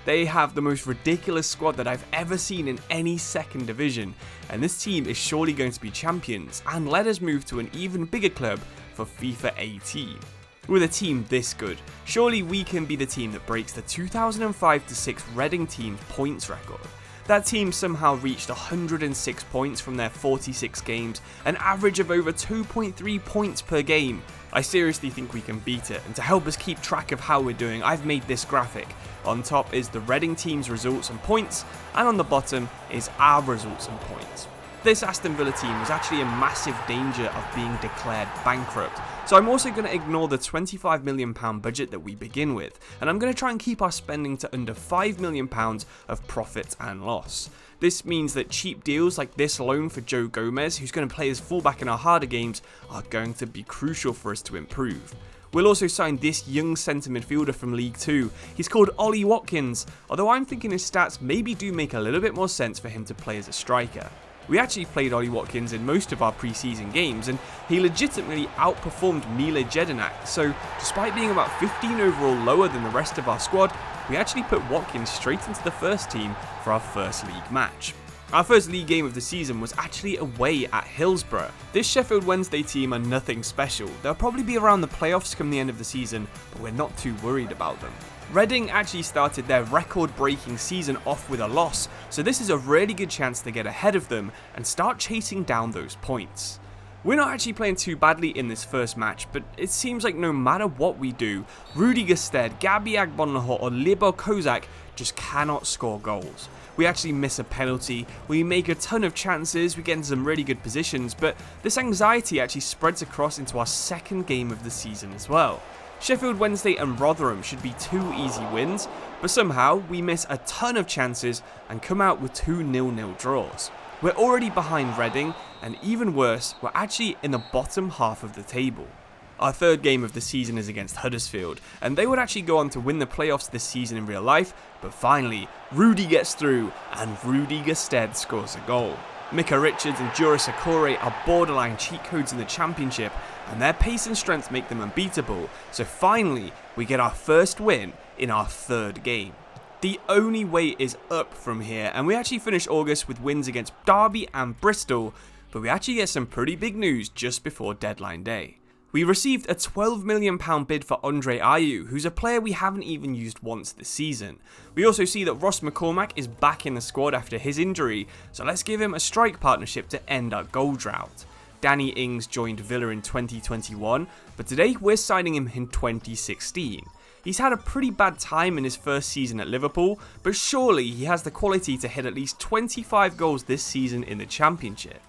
Speaker 1: They have the most ridiculous squad that I've ever seen in any second division, and this team is surely going to be champions and let us move to an even bigger club for FIFA 18. With a team this good, surely we can be the team that breaks the 2005-06 Reading team's points record. That team somehow reached 106 points from their 46 games, an average of over 2.3 points per game. I seriously think we can beat it, and to help us keep track of how we're doing, I've made this graphic. On top is the Reading team's results and points, and on the bottom is our results and points. This Aston Villa team was actually in massive danger of being declared bankrupt, so I'm also going to ignore the £25 million budget that we begin with, and I'm going to try and keep our spending to under £5 million of profit and loss. This means that cheap deals like this loan for Joe Gomez, who's going to play as fullback in our harder games, are going to be crucial for us to improve. We'll also sign this young centre midfielder from League 2. He's called Ollie Watkins, although I'm thinking his stats maybe do make a little bit more sense for him to play as a striker. We actually played Ollie Watkins in most of our pre-season games, and he legitimately outperformed Mile Jedinak, so despite being about 15 overall lower than the rest of our squad, we actually put Watkins straight into the first team for our first league match. Our first league game of the season was actually away at Hillsborough. This Sheffield Wednesday team are nothing special. They'll probably be around the playoffs come the end of the season, but we're not too worried about them. Reading actually started their record-breaking season off with a loss, so this is a really good chance to get ahead of them and start chasing down those points. We're not actually playing too badly in this first match, but it seems like no matter what we do, Rudy Gestede, Gabi Agbonlahor or Libor Kozak just cannot score goals. We actually miss a penalty, we make a ton of chances, we get into some really good positions, but this anxiety actually spreads across into our second game of the season as well. Sheffield Wednesday and Rotherham should be 2 easy wins, but somehow we miss a ton of chances and come out with 2 0-0 draws. We're already behind Reading, and even worse, we're actually in the bottom half of the table. Our third game of the season is against Huddersfield, and they would actually go on to win the playoffs this season in real life, but finally, Rudy gets through, and Rudy Gestede scores a goal. Micah Richards and Jura Sakore are borderline cheat codes in the championship, and their pace and strength make them unbeatable, so finally we get our first win in our third game. The only way is up from here, and we actually finish August with wins against Derby and Bristol, but we actually get some pretty big news just before deadline day. We received a £12 million bid for Andre Ayew, who's a player we haven't even used once this season. We also see that Ross McCormack is back in the squad after his injury, so let's give him a strike partnership to end our goal drought. Danny Ings joined Villa in 2021, but today we're signing him in 2016. He's had a pretty bad time in his first season at Liverpool, but surely he has the quality to hit at least 25 goals this season in the Championship.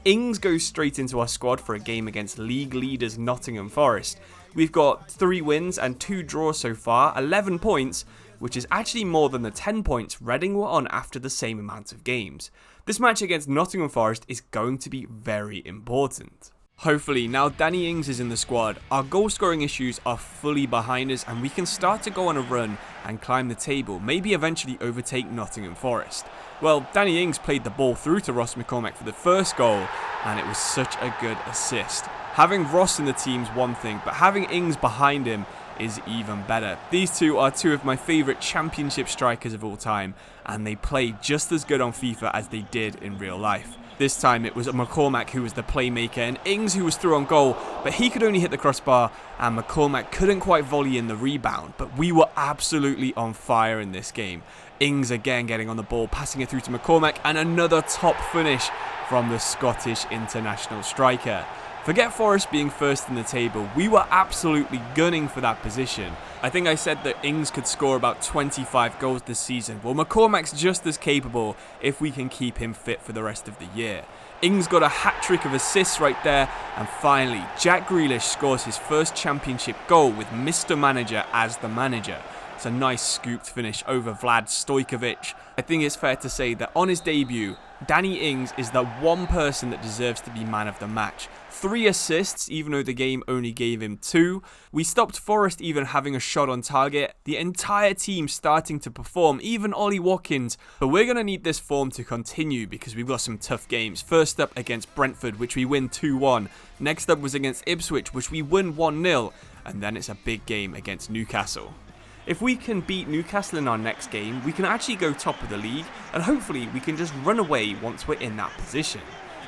Speaker 1: Ings goes straight into our squad for a game against league leaders Nottingham Forest. We've got 3 wins and 2 draws so far, 11 points, which is actually more than the 10 points Reading were on after the same amount of games. This match against Nottingham Forest is going to be very important. Hopefully, now Danny Ings is in the squad, our goal scoring issues are fully behind us and we can start to go on a run and climb the table, maybe eventually overtake Nottingham Forest. Well, Danny Ings played the ball through to Ross McCormack for the first goal, and it was such a good assist. Having Ross in the team's one thing, but having Ings behind him is even better. These two are 2 of my favourite championship strikers of all time, and they play just as good on FIFA as they did in real life. This time it was McCormack who was the playmaker and Ings who was through on goal, but he could only hit the crossbar and McCormack couldn't quite volley in the rebound, but we were absolutely on fire in this game. Ings again getting on the ball, passing it through to McCormack, and another top finish from the Scottish international striker. Forget Forest being first in the table, we were absolutely gunning for that position. I think I said that Ings could score about 25 goals this season. Well, McCormack's just as capable if we can keep him fit for the rest of the year. Ings got a hat-trick of assists right there, and finally, Jack Grealish scores his first championship goal with Mr. Manager as the manager. It's a nice scooped finish over Vlad Stojkovic. I think it's fair to say that on his debut, Danny Ings is the one person that deserves to be man of the match. 3 assists, even though the game only gave him 2. We stopped Forest even having a shot on target. The entire team starting to perform, even Ollie Watkins. But we're going to need this form to continue because we've got some tough games. First up against Brentford, which we win 2-1. Next up was against Ipswich, which we win 1-0. And then it's a big game against Newcastle. If we can beat Newcastle in our next game, we can actually go top of the league, and hopefully we can just run away once we're in that position.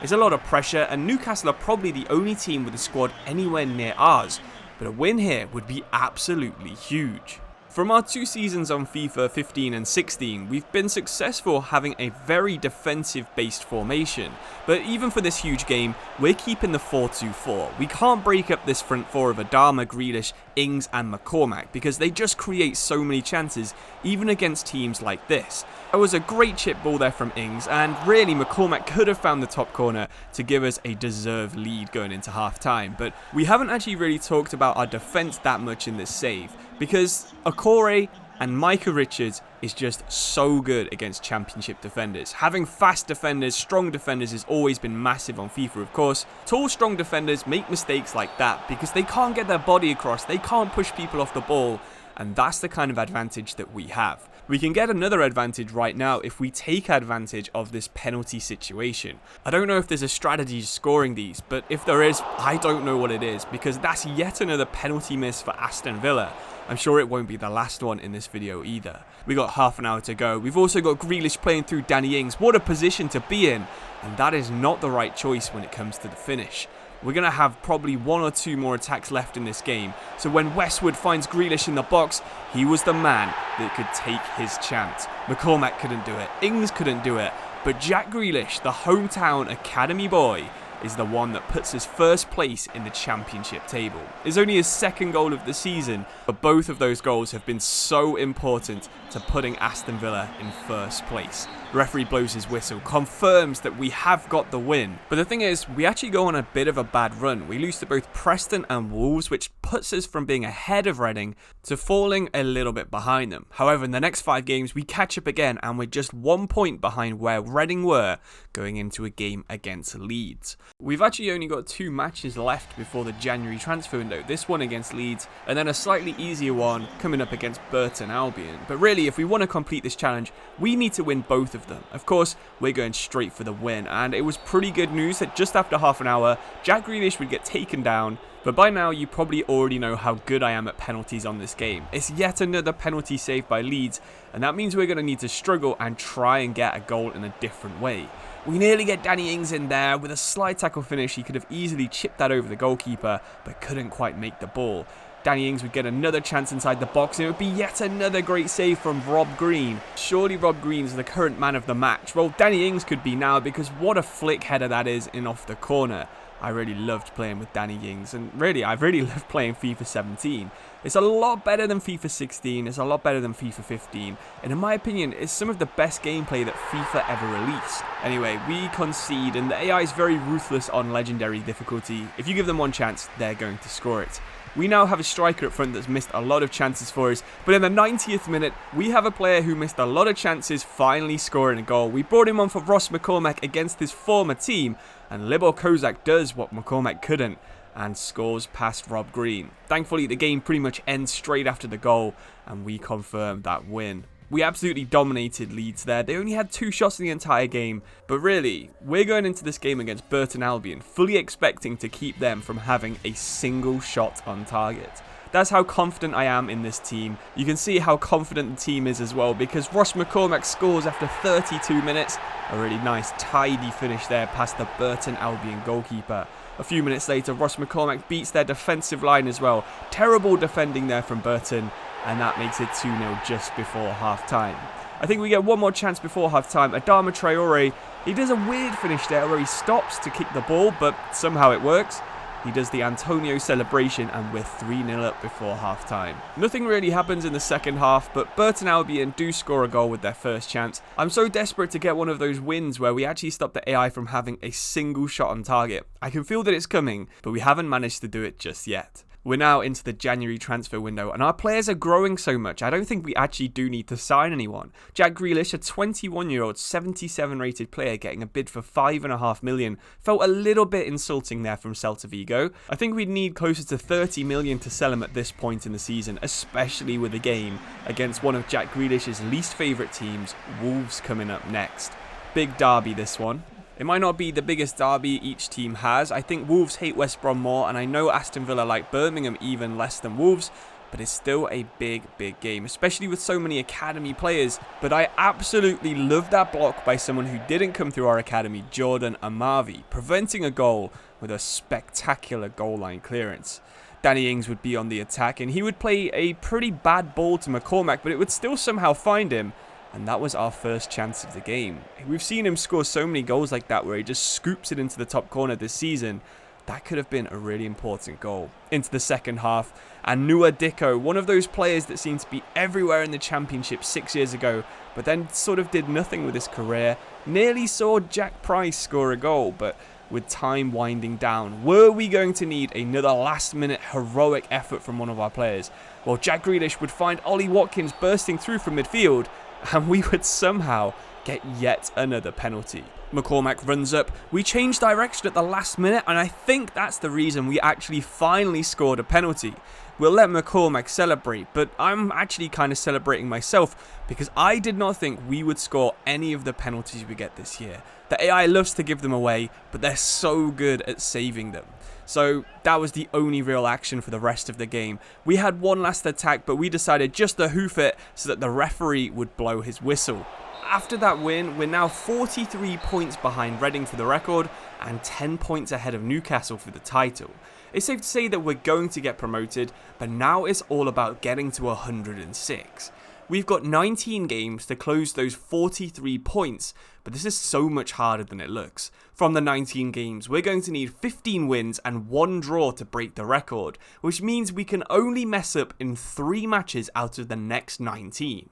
Speaker 1: It's a lot of pressure, and Newcastle are probably the only team with a squad anywhere near ours, but a win here would be absolutely huge. From our 2 seasons on FIFA 15 and 16, we've been successful having a very defensive-based formation, but even for this huge game, we're keeping the 4-2-4. We can't break up this front 4 of Adama, Grealish, Ings and McCormack because they just create so many chances, even against teams like this. It was a great chip ball there from Ings, and really McCormack could have found the top corner to give us a deserved lead going into half-time, but we haven't actually really talked about our defence that much in this save, because Okore and Micah Richards is just so good against championship defenders. Having fast defenders, strong defenders has always been massive on FIFA, of course. Tall, strong defenders make mistakes like that because they can't get their body across, they can't push people off the ball, and that's the kind of advantage that we have. We can get another advantage right now if we take advantage of this penalty situation. I don't know if there's a strategy to scoring these, but if there is, I don't know what it is, because that's yet another penalty miss for Aston Villa. I'm sure it won't be the last one in this video either. We got half an hour to go. We've also got Grealish playing through Danny Ings. What a position to be in, and that is not the right choice when it comes to the finish. We're going to have probably 1 or 2 more attacks left in this game, so when Westwood finds Grealish in the box, he was the man that could take his chance. McCormack couldn't do it, Ings couldn't do it, but Jack Grealish, the hometown academy boy, is the one that puts us first place in the championship table. It's only his 2nd goal of the season, but both of those goals have been so important to putting Aston Villa in first place. The referee blows his whistle, confirms that we have got the win. But the thing is, we actually go on a bit of a bad run. We lose to both Preston and Wolves, which puts us from being ahead of Reading to falling a little bit behind them. However, in the next 5 games, we catch up again and we're just 1 point behind where Reading were going into a game against Leeds. We've actually only got 2 matches left before the January transfer window. This one against Leeds and then a slightly easier one coming up against Burton Albion. But really, if we want to complete this challenge, we need to win both of them. Of course, we're going straight for the win, and it was pretty good news that just after half an hour, Jack Grealish would get taken down. But by now, you probably already know how good I am at penalties on this game. It's yet another penalty saved by Leeds, and that means we're going to need to struggle and try and get a goal in a different way. We nearly get Danny Ings in there. With a slide tackle finish, he could have easily chipped that over the goalkeeper, but couldn't quite make the ball. Danny Ings would get another chance inside the box, and it would be yet another great save from Rob Green. Surely Rob Green's the current man of the match. Well, Danny Ings could be now, because what a flick header that is in off the corner. I really loved playing with Danny Ings, and really, I've really loved playing FIFA 17. It's a lot better than FIFA 16, it's a lot better than FIFA 15, and in my opinion, it's some of the best gameplay that FIFA ever released. Anyway, we concede, and the AI is very ruthless on legendary difficulty. If you give them 1 chance, they're going to score it. We now have a striker up front that's missed a lot of chances for us, but in the 90th minute, we have a player who missed a lot of chances finally scoring a goal. We brought him on for Ross McCormack against his former team, and Libor Kozak does what McCormack couldn't, and scores past Rob Green. Thankfully, the game pretty much ends straight after the goal, and we confirm that win. We absolutely dominated Leeds there. They only had 2 shots in the entire game, but really, we're going into this game against Burton Albion fully expecting to keep them from having a single shot on target. That's how confident I am in this team. You can see how confident the team is as well, because Ross McCormack scores after 32 minutes. A really nice tidy finish there past the Burton Albion goalkeeper. A few minutes later, Ross McCormack beats their defensive line as well. Terrible defending there from Burton, and that makes it 2-0 just before half-time. I think we get one more chance before half-time. Adama Traore, he does a weird finish there where he stops to kick the ball, but somehow it works. He does the Antonio celebration, and we're 3-0 up before half-time. Nothing really happens in the second half, but Burton Albion do score a goal with their first chance. I'm so desperate to get one of those wins where we actually stop the AI from having a single shot on target. I can feel that it's coming, but we haven't managed to do it just yet. We're now into the January transfer window, and our players are growing so much, I don't think we actually do need to sign anyone. Jack Grealish, a 21-year-old 77 rated player getting a bid for $5.5 million, felt a little bit insulting there from Celta Vigo. I think we'd need closer to $30 million to sell him at this point in the season, especially with a game against one of Jack Grealish's least favourite teams, Wolves, coming up next. Big derby this one. It might not be the biggest derby each team has. I think Wolves hate West Brom more, and I know Aston Villa like Birmingham even less than Wolves, but it's still a big game, especially with so many academy players. But I absolutely love that block by someone who didn't come through our academy, Jordan Amavi, preventing a goal with a spectacular goal line clearance. Danny Ings would be on the attack, and he would play a pretty bad ball to McCormack, but it would still somehow find him. And that was our first chance of the game. We've seen him score so many goals like that where he just scoops it into the top corner this season. That could have been a really important goal. Into the second half, and Nua Dicko, one of those players that seemed to be everywhere in the Championship 6 years ago, but then sort of did nothing with his career, nearly saw Jack Price score a goal, but with time winding down, were we going to need another last-minute heroic effort from one of our players? Well, Jack Grealish would find Ollie Watkins bursting through from midfield, and we would somehow get yet another penalty. McCormack runs up, we change direction at the last minute, and I think that's the reason we actually finally scored a penalty. We'll let McCormack celebrate, but I'm actually kind of celebrating myself because I did not think we would score any of the penalties we get this year. The AI loves to give them away, but they're so good at saving them. So that was the only real action for the rest of the game. We had one last attack, but we decided just to hoof it so that the referee would blow his whistle. After that win, we're now 43 points behind Reading for the record and 10 points ahead of Newcastle for the title. It's safe to say that we're going to get promoted, but now it's all about getting to 106. We've got 19 games to close those 43 points, but this is so much harder than it looks. From the 19 games, we're going to need 15 wins and 1 draw to break the record, which means we can only mess up in 3 matches out of the next 19.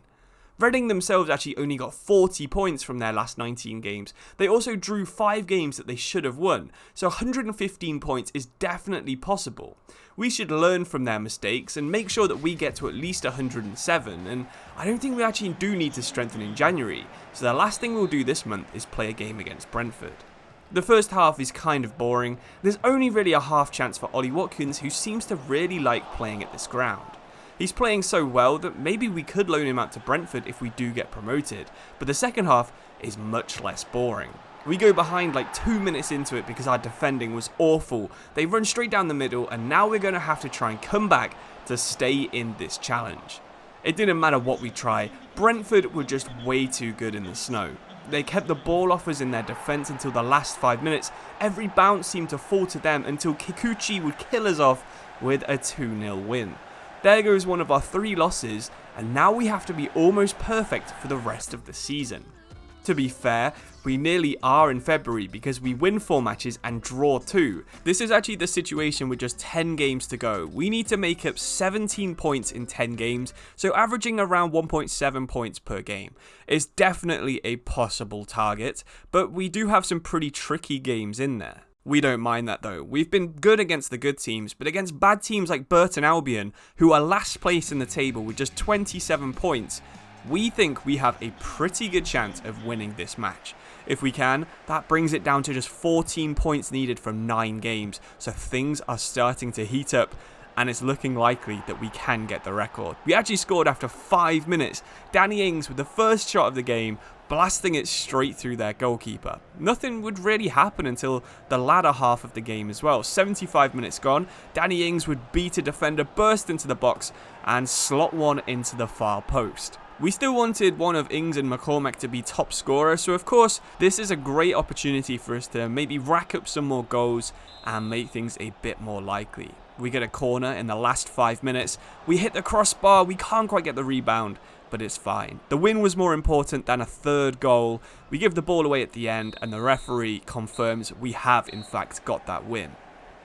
Speaker 1: Reading themselves actually only got 40 points from their last 19 games. They also drew 5 games that they should have won, so 115 points is definitely possible. We should learn from their mistakes and make sure that we get to at least 107, and I don't think we actually do need to strengthen in January, so the last thing we'll do this month is play a game against Brentford. The first half is kind of boring. There's only really a half chance for Ollie Watkins, who seems to really like playing at this ground. He's playing so well that maybe we could loan him out to Brentford if we do get promoted, but the second half is much less boring. We go behind like 2 minutes into it because our defending was awful. They run straight down the middle, and now we're going to have to try and come back to stay in this challenge. It didn't matter what we try, Brentford were just way too good in the snow. They kept the ball off us in their defence until the last 5 minutes. Every bounce seemed to fall to them until Kikuchi would kill us off with a 2-0 win. There goes one of our 3 losses, and now we have to be almost perfect for the rest of the season. To be fair, we nearly are in February because we win 4 matches and draw 2. This is actually the situation with just 10 games to go. We need to make up 17 points in 10 games, so averaging around 1.7 points per game is definitely a possible target, but we do have some pretty tricky games in there. We don't mind that though. We've been good against the good teams, but against bad teams like Burton Albion, who are last place in the table with just 27 points, we think we have a pretty good chance of winning this match. If we can, that brings it down to just 14 points needed from 9 games, so things are starting to heat up, and it's looking likely that we can get the record. We actually scored after 5 minutes. Danny Ings with the first shot of the game, blasting it straight through their goalkeeper. Nothing would really happen until the latter half of the game as well. 75 minutes gone, Danny Ings would beat a defender, burst into the box and slot one into the far post. We still wanted one of Ings and McCormack to be top scorer, so of course this is a great opportunity for us to maybe rack up some more goals and make things a bit more likely. We get a corner in the last 5 minutes, we hit the crossbar, we can't quite get the rebound, but it's fine. The win was more important than a third goal. We give the ball away at the end and the referee confirms we have in fact got that win.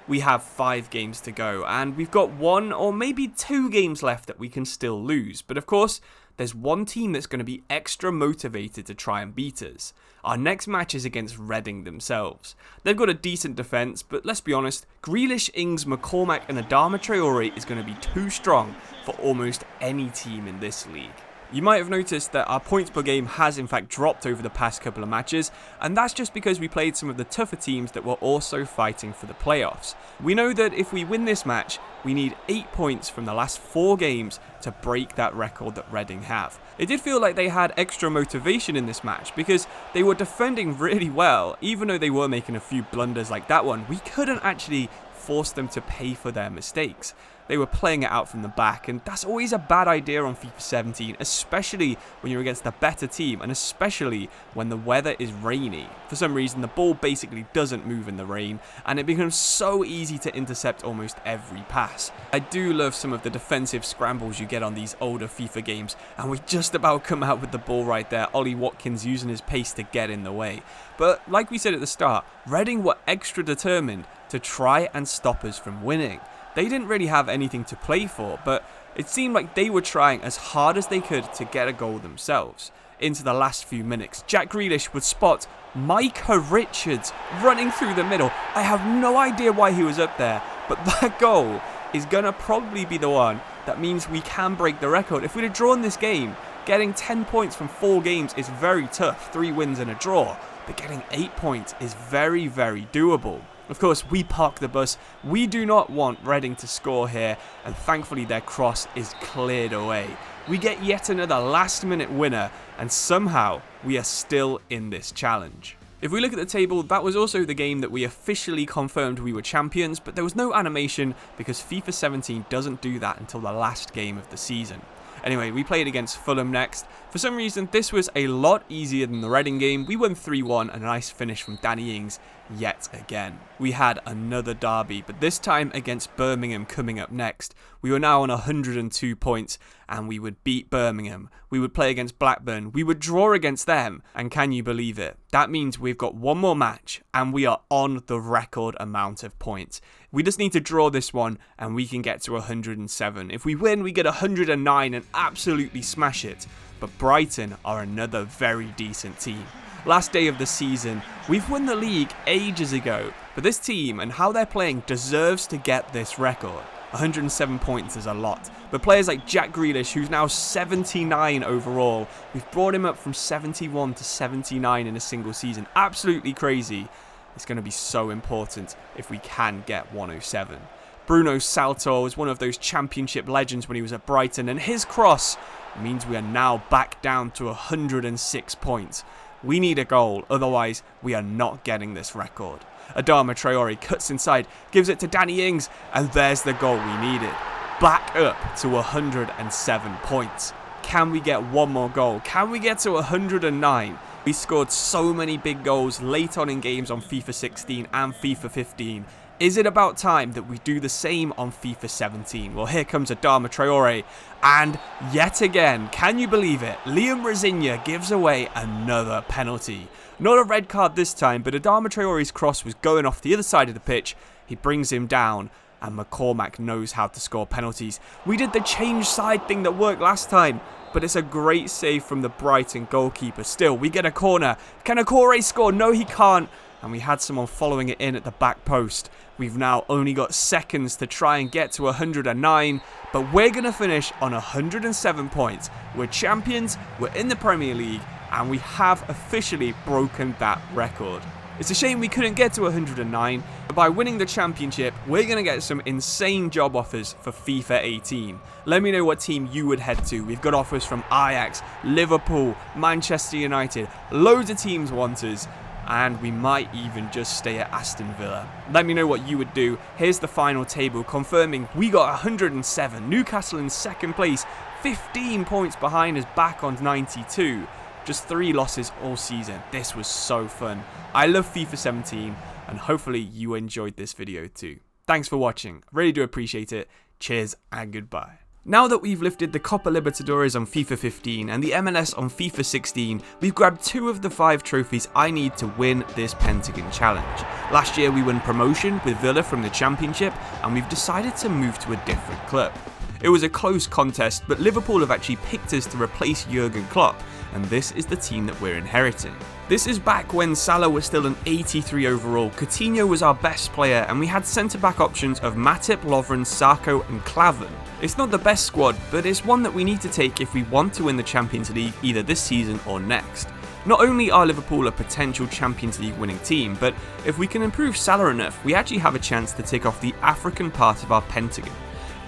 Speaker 1: We have 5 games to go and we've got 1 or maybe 2 games left that we can still lose, but of course there's one team that's going to be extra motivated to try and beat us. Our next match is against Reading themselves. They've got a decent defence, but let's be honest, Grealish, Ings, McCormack and Adama Traore is going to be too strong for almost any team in this league. You might have noticed that our points per game has in fact dropped over the past couple of matches, and that's just because we played some of the tougher teams that were also fighting for the playoffs. We know that if we win this match, we need 8 points from the last 4 games to break that record that Reading have. It did feel like they had extra motivation in this match because they were defending really well. Even though they were making a few blunders like that one, we couldn't actually force them to pay for their mistakes. They were playing it out from the back, and that's always a bad idea on FIFA 17, especially when you're against a better team, and especially when the weather is rainy. For some reason, the ball basically doesn't move in the rain, and it becomes so easy to intercept almost every pass. I do love some of the defensive scrambles you get on these older FIFA games, and we just about come out with the ball right there, Ollie Watkins using his pace to get in the way. But like we said at the start, Reading were extra determined to try and stop us from winning. They didn't really have anything to play for, but it seemed like they were trying as hard as they could to get a goal themselves. Into the last few minutes, Jack Grealish would spot Micah Richards running through the middle. I have no idea why he was up there, but that goal is going to probably be the one that means we can break the record. If we'd have drawn this game, getting 10 points from 4 games is very tough, 3 wins and a draw, but getting 8 points is very, very doable. Of course, we park the bus. We do not want Reading to score here, and thankfully their cross is cleared away. We get yet another last-minute winner, and somehow we are still in this challenge. If we look at the table, that was also the game that we officially confirmed we were champions, but there was no animation because FIFA 17 doesn't do that until the last game of the season. Anyway, we played against Fulham next. For some reason, this was a lot easier than the Reading game. We won 3-1 and a nice finish from Danny Ings yet again. We had another derby, but this time against Birmingham coming up next. We were now on 102 points and we would beat Birmingham. We would play against Blackburn. We would draw against them. And can you believe it? That means we've got one more match and we are on the record amount of points. We just need to draw this one and we can get to 107. If we win, we get 109 and absolutely smash it. But Brighton are another very decent team. Last day of the season, we've won the league ages ago, but this team and how they're playing deserves to get this record. 107 points is a lot, but players like Jack Grealish, who's now 79 overall, we've brought him up from 71 to 79 in a single season. Absolutely crazy. It's going to be so important if we can get 107. Bruno Salto is one of those championship legends when he was at Brighton, and his cross means we are now back down to 106 points. We need a goal, otherwise we are not getting this record. Adama Traore cuts inside, gives it to Danny Ings, and there's the goal we needed. Back up to 107 points. Can we get one more goal? Can we get to 109? We scored so many big goals late on in games on FIFA 16 and FIFA 15. Is it about time that we do the same on FIFA 17? Well, here comes Adama Traore, and yet again, can you believe it? Liam Rosinya gives away another penalty. Not a red card this time, but Adama Traore's cross was going off the other side of the pitch. He brings him down, and McCormack knows how to score penalties. We did the change side thing that worked last time, but it's a great save from the Brighton goalkeeper. Still, we get a corner. Can Okore score? No, he can't. And we had someone following it in at the back post. We've now only got seconds to try and get to 109, but we're going to finish on 107 points. We're champions, we're in the Premier League, and we have officially broken that record. It's a shame we couldn't get to 109, but by winning the championship, we're going to get some insane job offers for FIFA 18. Let me know what team you would head to. We've got offers from Ajax, Liverpool, Manchester United, loads of teams want us, and we might even just stay at Aston Villa. Let me know what you would do. Here's the final table confirming we got 107, Newcastle in second place, 15 points behind us, back on 92. Just 3 losses all season. This was so fun. I love FIFA 17 and hopefully you enjoyed this video too. Thanks for watching. Really do appreciate it. Cheers and goodbye. Now that we've lifted the Copa Libertadores on FIFA 15 and the MLS on FIFA 16, we've grabbed 2 of the 5 trophies I need to win this Pentagon challenge. Last year we won promotion with Villa from the Championship and we've decided to move to a different club. It was a close contest, but Liverpool have actually picked us to replace Jurgen Klopp, and this is the team that we're inheriting. This is back when Salah was still an 83 overall, Coutinho was our best player, and we had centre-back options of Matip, Lovren, Sarko and Klavan. It's not the best squad, but it's one that we need to take if we want to win the Champions League either this season or next. Not only are Liverpool a potential Champions League winning team, but if we can improve Salah enough, we actually have a chance to tick off the African part of our Pentagon.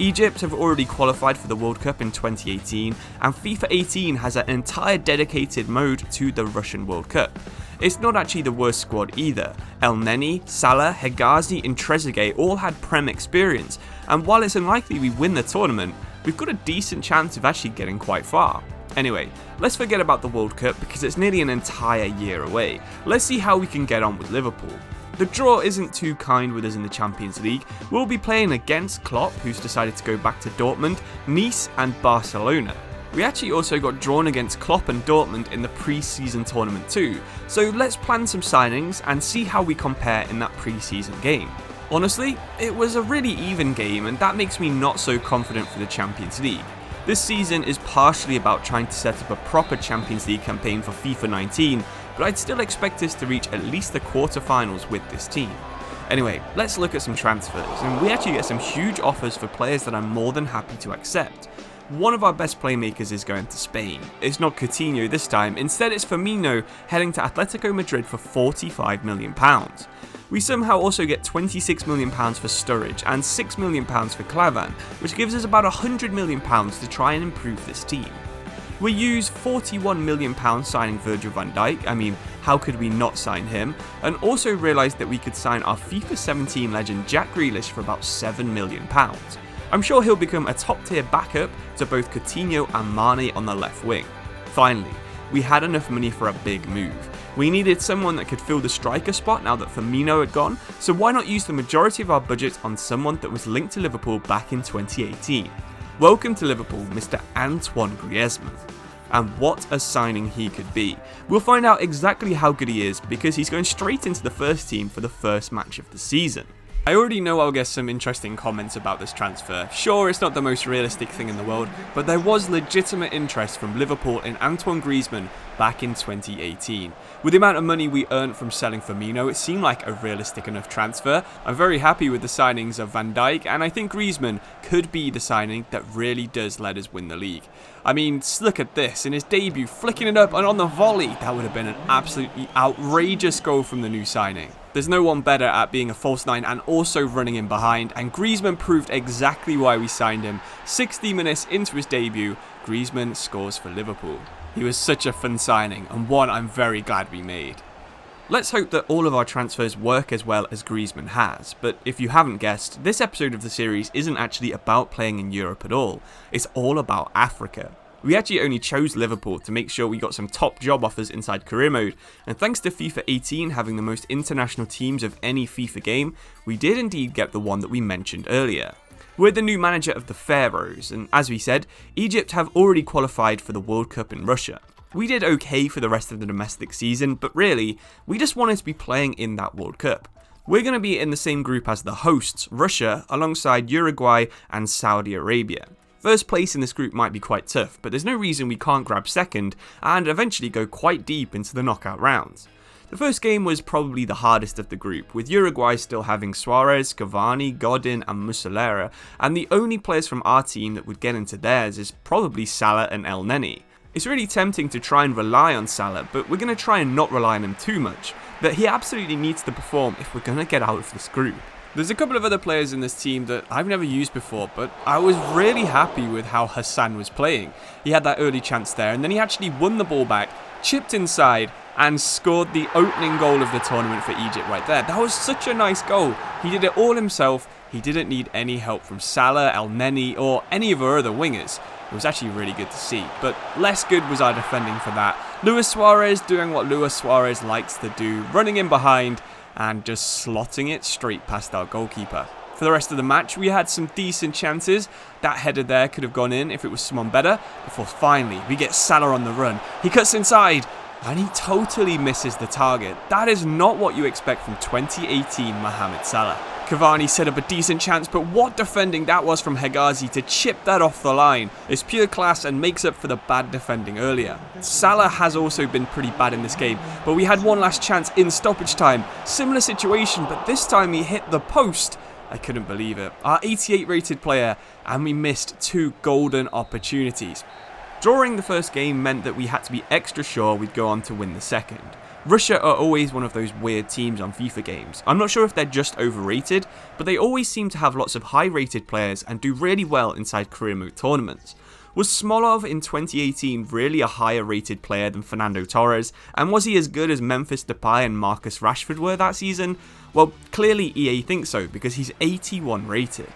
Speaker 1: Egypt have already qualified for the World Cup in 2018, and FIFA 18 has an entire dedicated mode to the Russian World Cup. It's not actually the worst squad either. El Neni, Salah, Hegazi and Trezeguet all had Prem experience, and while it's unlikely we win the tournament, we've got a decent chance of actually getting quite far. Anyway, let's forget about the World Cup because it's nearly an entire year away. Let's see how we can get on with Liverpool. The draw isn't too kind with us in the Champions League. We'll be playing against Klopp, who's decided to go back to Dortmund, Nice and Barcelona. We actually also got drawn against Klopp and Dortmund in the pre-season tournament too, so let's plan some signings and see how we compare in that pre-season game. Honestly, it was a really even game and that makes me not so confident for the Champions League. This season is partially about trying to set up a proper Champions League campaign for FIFA 19, but I'd still expect us to reach at least the quarterfinals with this team. Anyway, let's look at some transfers, and we actually get some huge offers for players that I'm more than happy to accept. One of our best playmakers is going to Spain. It's not Coutinho this time, instead it's Firmino heading to Atletico Madrid for £45 million. We somehow also get £26 million for Sturridge and £6 million for Klavan, which gives us about £100 million to try and improve this team. We use £41 million signing Virgil van Dijk, I mean, how could we not sign him, and also realised that we could sign our FIFA 17 legend Jack Grealish for about £7 million. I'm sure he'll become a top tier backup to both Coutinho and Mane on the left wing. Finally, we had enough money for a big move. We needed someone that could fill the striker spot now that Firmino had gone, so why not use the majority of our budget on someone that was linked to Liverpool back in 2018. Welcome to Liverpool, Mr. Antoine Griezmann. And what a signing he could be. We'll find out exactly how good he is because he's going straight into the first team for the first match of the season. I already know I'll get some interesting comments about this transfer. Sure, it's not the most realistic thing in the world, but there was legitimate interest from Liverpool in Antoine Griezmann back in 2018. With the amount of money we earned from selling Firmino, it seemed like a realistic enough transfer. I'm very happy with the signings of Van Dijk, and I think Griezmann could be the signing that really does let us win the league. I mean, look at this, in his debut, flicking it up and on the volley. That would have been an absolutely outrageous goal from the new signing. There's no one better at being a false nine and also running in behind, and Griezmann proved exactly why we signed him. 60 minutes into his debut, Griezmann scores for Liverpool. He was such a fun signing, and one I'm very glad we made. Let's hope that all of our transfers work as well as Griezmann has, but if you haven't guessed, this episode of the series isn't actually about playing in Europe at all. It's all about Africa. We actually only chose Liverpool to make sure we got some top job offers inside career mode, and thanks to FIFA 18 having the most international teams of any FIFA game, we did indeed get the one that we mentioned earlier. We're the new manager of the Pharaohs, and as we said, Egypt have already qualified for the World Cup in Russia. We did okay for the rest of the domestic season, but really, we just wanted to be playing in that World Cup. We're going to be in the same group as the hosts, Russia, alongside Uruguay and Saudi Arabia. First place in this group might be quite tough, but there's no reason we can't grab second and eventually go quite deep into the knockout rounds. The first game was probably the hardest of the group, with Uruguay still having Suarez, Cavani, Godin and Muslera, and the only players from our team that would get into theirs is probably Salah and El Neni. It's really tempting to try and rely on Salah, but we're going to try and not rely on him too much. But he absolutely needs to perform if we're going to get out of this group. There's a couple of other players in this team that I've never used before, but I was really happy with how Hassan was playing. He had that early chance there, and then he actually won the ball back, chipped inside, and scored the opening goal of the tournament for Egypt right there. That was such a nice goal. He did it all himself. He didn't need any help from Salah, El Neni, or any of our other wingers. It was actually really good to see, but less good was our defending for that. Luis Suarez doing what Luis Suarez likes to do, running in behind and just slotting it straight past our goalkeeper. For the rest of the match, we had some decent chances. That header there could have gone in if it was someone better, before finally we get Salah on the run. He cuts inside, and he totally misses the target. That is not what you expect from 2018 Mohamed Salah. Cavani set up a decent chance, but what defending that was from Hegazi to chip that off the line. It's pure class and makes up for the bad defending earlier. Salah has also been pretty bad in this game, but we had one last chance in stoppage time. Similar situation, but this time he hit the post. I couldn't believe it. Our 88 rated player, and we missed 2 golden opportunities. Drawing the first game meant that we had to be extra sure we'd go on to win the second. Russia are always one of those weird teams on FIFA games. I'm not sure if they're just overrated, but they always seem to have lots of high rated players and do really well inside career mode tournaments. Was Smolov in 2018 really a higher rated player than Fernando Torres, and was he as good as Memphis Depay and Marcus Rashford were that season? Well, clearly EA thinks so, because he's 81 rated.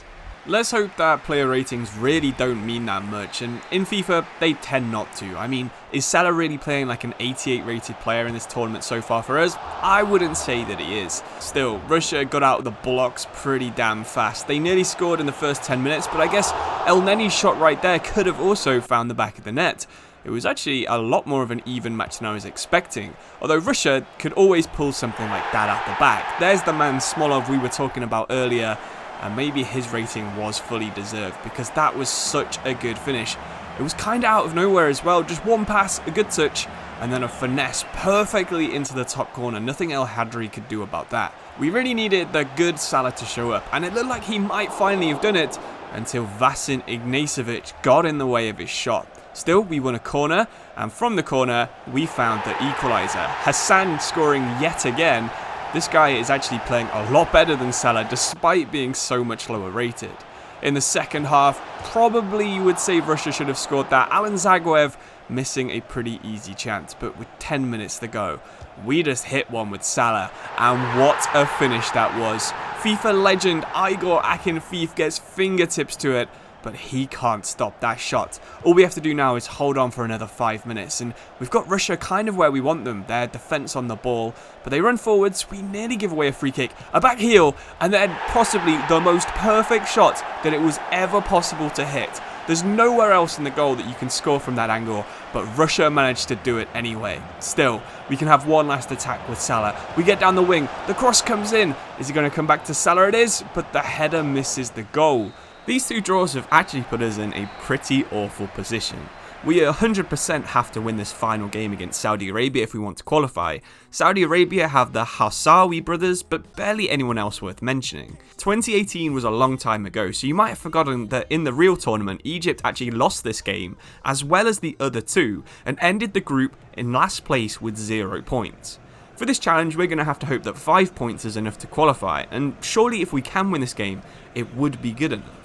Speaker 1: Let's hope that player ratings really don't mean that much, and in FIFA, they tend not to. I mean, is Salah really playing like an 88 rated player in this tournament so far for us? I wouldn't say that he is. Still, Russia got out of the blocks pretty damn fast. They nearly scored in the first 10 minutes, but I guess El Neni's shot right there could have also found the back of the net. It was actually a lot more of an even match than I was expecting, although Russia could always pull something like that out the back. There's the man Smolov we were talking about earlier, and maybe his rating was fully deserved because that was such a good finish. It was kind of out of nowhere as well, just one pass, a good touch, and then a finesse perfectly into the top corner. Nothing El Hadri could do about that. We really needed the good Salah to show up, and it looked like he might finally have done it until Vasin Ignacevic got in the way of his shot. Still, we won a corner, and from the corner, we found the equaliser. Hassan scoring yet again. This guy is actually playing a lot better than Salah despite being so much lower rated. In the second half, probably you would say Russia should have scored that. Alan Zagoev missing a pretty easy chance, but with 10 minutes to go, we just hit one with Salah, and what a finish that was. FIFA legend Igor Akinfeev gets fingertips to it, but he can't stop that shot. All we have to do now is hold on for another 5 minutes, and we've got Russia kind of where we want them. Their defense on the ball, but they run forwards, we nearly give away a free kick, a back heel, and then possibly the most perfect shot that it was ever possible to hit. There's nowhere else in the goal that you can score from that angle, but Russia managed to do it anyway. Still, we can have one last attack with Salah. We get down the wing, the cross comes in. Is he going to come back to Salah? It is, but the header misses the goal. These 2 draws have actually put us in a pretty awful position. We 100% have to win this final game against Saudi Arabia if we want to qualify. Saudi Arabia have the Hausawi brothers, but barely anyone else worth mentioning. 2018 was a long time ago, so you might have forgotten that in the real tournament, Egypt actually lost this game, as well as the other 2, and ended the group in last place with 0 points. For this challenge, we're going to have to hope that 5 points is enough to qualify, and surely if we can win this game, it would be good enough.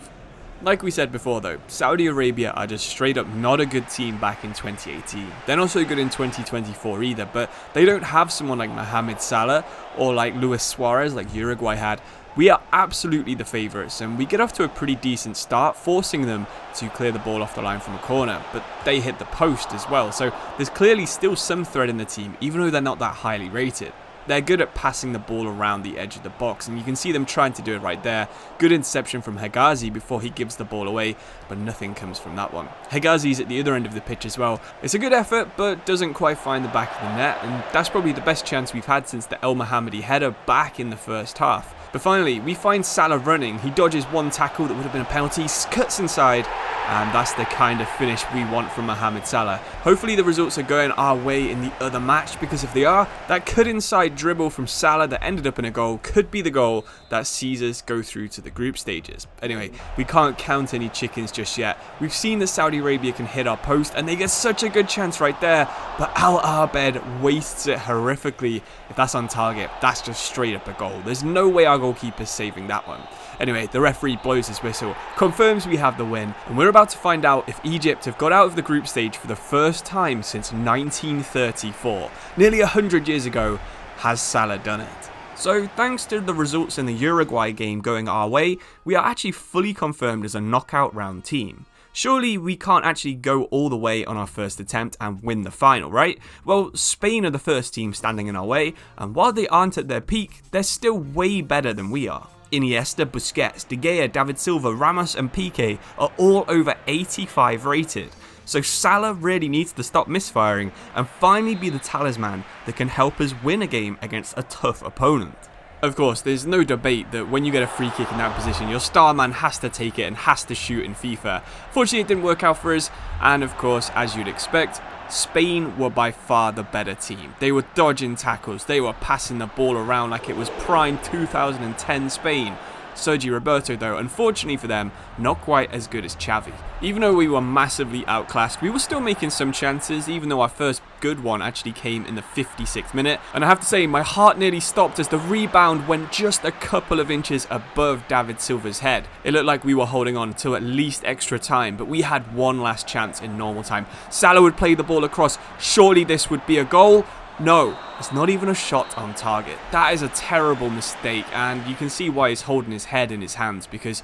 Speaker 1: Like we said before though, Saudi Arabia are just straight up not a good team back in 2018. They're not so good in 2024 either, but they don't have someone like Mohamed Salah or like Luis Suarez like Uruguay had. We are absolutely the favourites, and we get off to a pretty decent start, forcing them to clear the ball off the line from a corner, but they hit the post as well, so there's clearly still some threat in the team, even though they're not that highly rated. They're good at passing the ball around the edge of the box, and you can see them trying to do it right there. Good interception from Hegazi before he gives the ball away, but nothing comes from that one. Hegazi's at the other end of the pitch as well. It's a good effort, but doesn't quite find the back of the net, and that's probably the best chance we've had since the El Mohammadi header back in the first half. But finally, we find Salah running. He dodges one tackle that would have been a penalty, cuts inside, and that's the kind of finish we want from Mohamed Salah. Hopefully the results are going our way in the other match, because if they are, that cut inside dribble from Salah that ended up in a goal could be the goal that sees us go through to the group stages. Anyway, we can't count any chickens just yet. We've seen that Saudi Arabia can hit our post, and they get such a good chance right there, but Al Abed wastes it horrifically. If that's on target, that's just straight up a goal. There's no way our goalkeeper's saving that one. Anyway, the referee blows his whistle, confirms we have the win, and we're about to find out if Egypt have got out of the group stage for the first time since 1934. Nearly 100 years ago has Salah done it. So thanks to the results in the Uruguay game going our way, we are actually fully confirmed as a knockout round team. Surely we can't actually go all the way on our first attempt and win the final, right? Well, Spain are the first team standing in our way, and while they aren't at their peak, they're still way better than we are. Iniesta, Busquets, De Gea, David Silva, Ramos and Piqué are all over 85 rated. So Salah really needs to stop misfiring and finally be the talisman that can help us win a game against a tough opponent. Of course, there's no debate that when you get a free kick in that position, your star man has to take it and has to shoot in FIFA. Fortunately, it didn't work out for us, and of course, as you'd expect, Spain were by far the better team. They were dodging tackles, they were passing the ball around like it was prime 2010 Spain. Sergi Roberto though, unfortunately for them, not quite as good as Xavi. Even though we were massively outclassed, we were still making some chances, even though our first good one actually came in the 56th minute. And I have to say, my heart nearly stopped as the rebound went just a couple of inches above David Silva's head. It looked like we were holding on till at least extra time, but we had one last chance in normal time. Salah would play the ball across, surely this would be a goal. No, it's not even a shot on target. That is a terrible mistake, and you can see why he's holding his head in his hands, because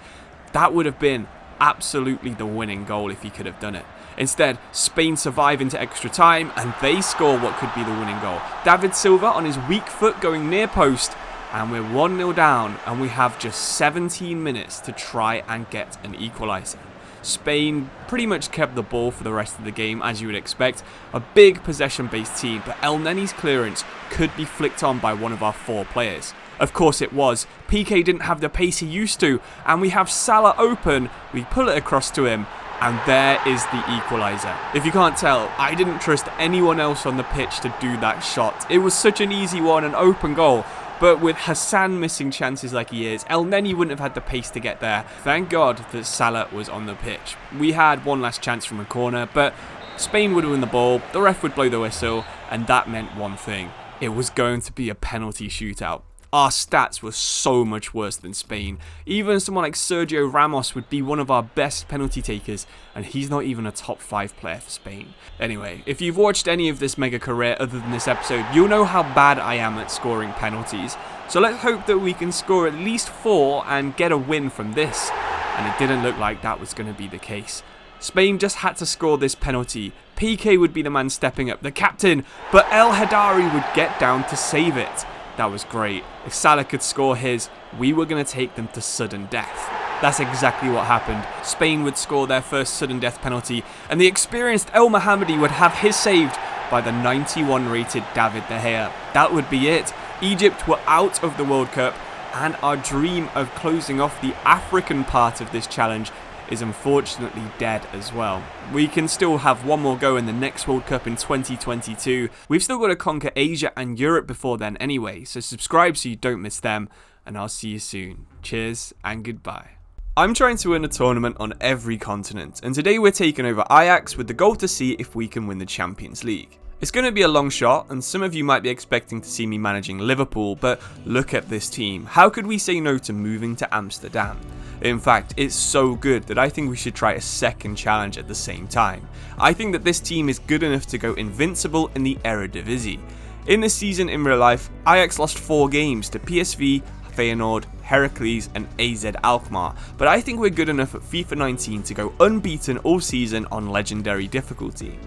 Speaker 1: that would have been absolutely the winning goal if he could have done it. Instead, Spain survive into extra time, and they score what could be the winning goal. David Silva on his weak foot going near post, and we're 1-0 down, and we have just 17 minutes to try and get an equaliser. Spain pretty much kept the ball for the rest of the game, as you would expect. A big possession-based team, but El Neni's clearance could be flicked on by one of our 4 players. Of course it was. Piqué didn't have the pace he used to, and we have Salah open. We pull it across to him, and there is the equaliser. If you can't tell, I didn't trust anyone else on the pitch to do that shot. It was such an easy one, an open goal. But with Hassan missing chances like he is, El Neni wouldn't have had the pace to get there. Thank God that Salah was on the pitch. We had one last chance from a corner, but Spain would win the ball, the ref would blow the whistle, and that meant one thing. It was going to be a penalty shootout. Our stats were so much worse than Spain. Even someone like Sergio Ramos would be one of our best penalty takers, and he's not even a top 5 player for Spain. Anyway, if you've watched any of this mega career other than this episode, you'll know how bad I am at scoring penalties. So let's hope that we can score at least 4 and get a win from this. And it didn't look like that was going to be the case. Spain just had to score this penalty. Piqué would be the man stepping up, the captain, but El Hadari would get down to save it. That was great. If Salah could score his, we were going to take them to sudden death. That's exactly what happened. Spain would score their first sudden death penalty, and the experienced El Mohammadi would have his saved by the 91 rated David De Gea. That would be it. Egypt were out of the World Cup, and our dream of closing off the African part of this challenge is unfortunately dead as well. We can still have one more go in the next World Cup in 2022. We've still got to conquer Asia and Europe before then anyway, so subscribe so you don't miss them, and I'll see you soon. Cheers and goodbye. I'm trying to win a tournament on every continent, and today we're taking over Ajax with the goal to see if we can win the Champions League. It's going to be a long shot, and some of you might be expecting to see me managing Liverpool, but look at this team. How could we say no to moving to Amsterdam? In fact, it's so good that I think we should try a second challenge at the same time. I think that this team is good enough to go invincible in the Eredivisie. In this season in real life, Ajax lost 4 games to PSV, Feyenoord, Heracles and AZ Alkmaar, but I think we're good enough at FIFA 19 to go unbeaten all season on legendary difficulty.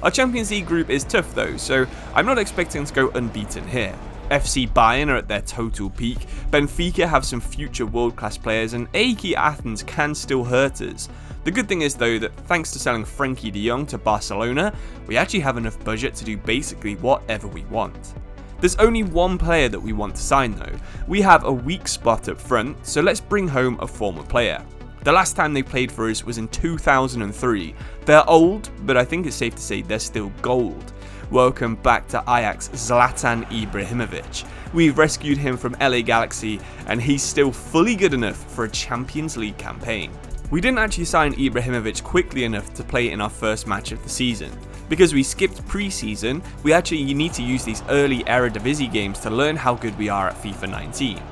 Speaker 1: Our Champions League group is tough though, so I'm not expecting to go unbeaten here. FC Bayern are at their total peak, Benfica have some future world-class players, and AEK Athens can still hurt us. The good thing is though that thanks to selling Frenkie de Jong to Barcelona, we actually have enough budget to do basically whatever we want. There's only one player that we want to sign though. We have a weak spot up front, so let's bring home a former player. The last time they played for us was in 2003. They're old, but I think it's safe to say they're still gold. Welcome back to Ajax, Zlatan Ibrahimovic. We've rescued him from LA Galaxy, and he's still fully good enough for a Champions League campaign. We didn't actually sign Ibrahimovic quickly enough to play in our first match of the season. Because we skipped pre-season, we actually need to use these early Eredivisie games to learn how good we are at FIFA 19.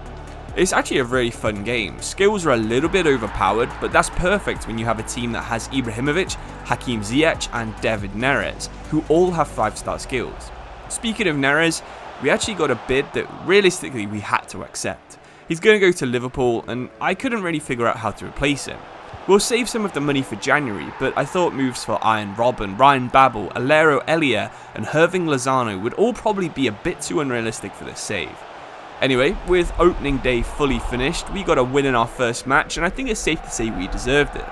Speaker 1: It's actually a really fun game. Skills are a little bit overpowered, but that's perfect when you have a team that has Ibrahimovic, Hakim Ziyech and David Neres, who all have 5-star skills. Speaking of Neres, we actually got a bid that realistically we had to accept. He's going to go to Liverpool, and I couldn't really figure out how to replace him. We'll save some of the money for January, but I thought moves for Ian Robben, Ryan Babel, Alero Elia and Herving Lozano would all probably be a bit too unrealistic for this save. Anyway, with opening day fully finished, we got a win in our first match, and I think it's safe to say we deserved it.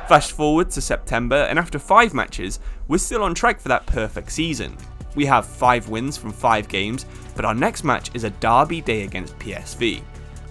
Speaker 1: Fast forward to September, and after 5 matches, we're still on track for that perfect season. We have 5 wins from 5 games, but our next match is a derby day against PSV.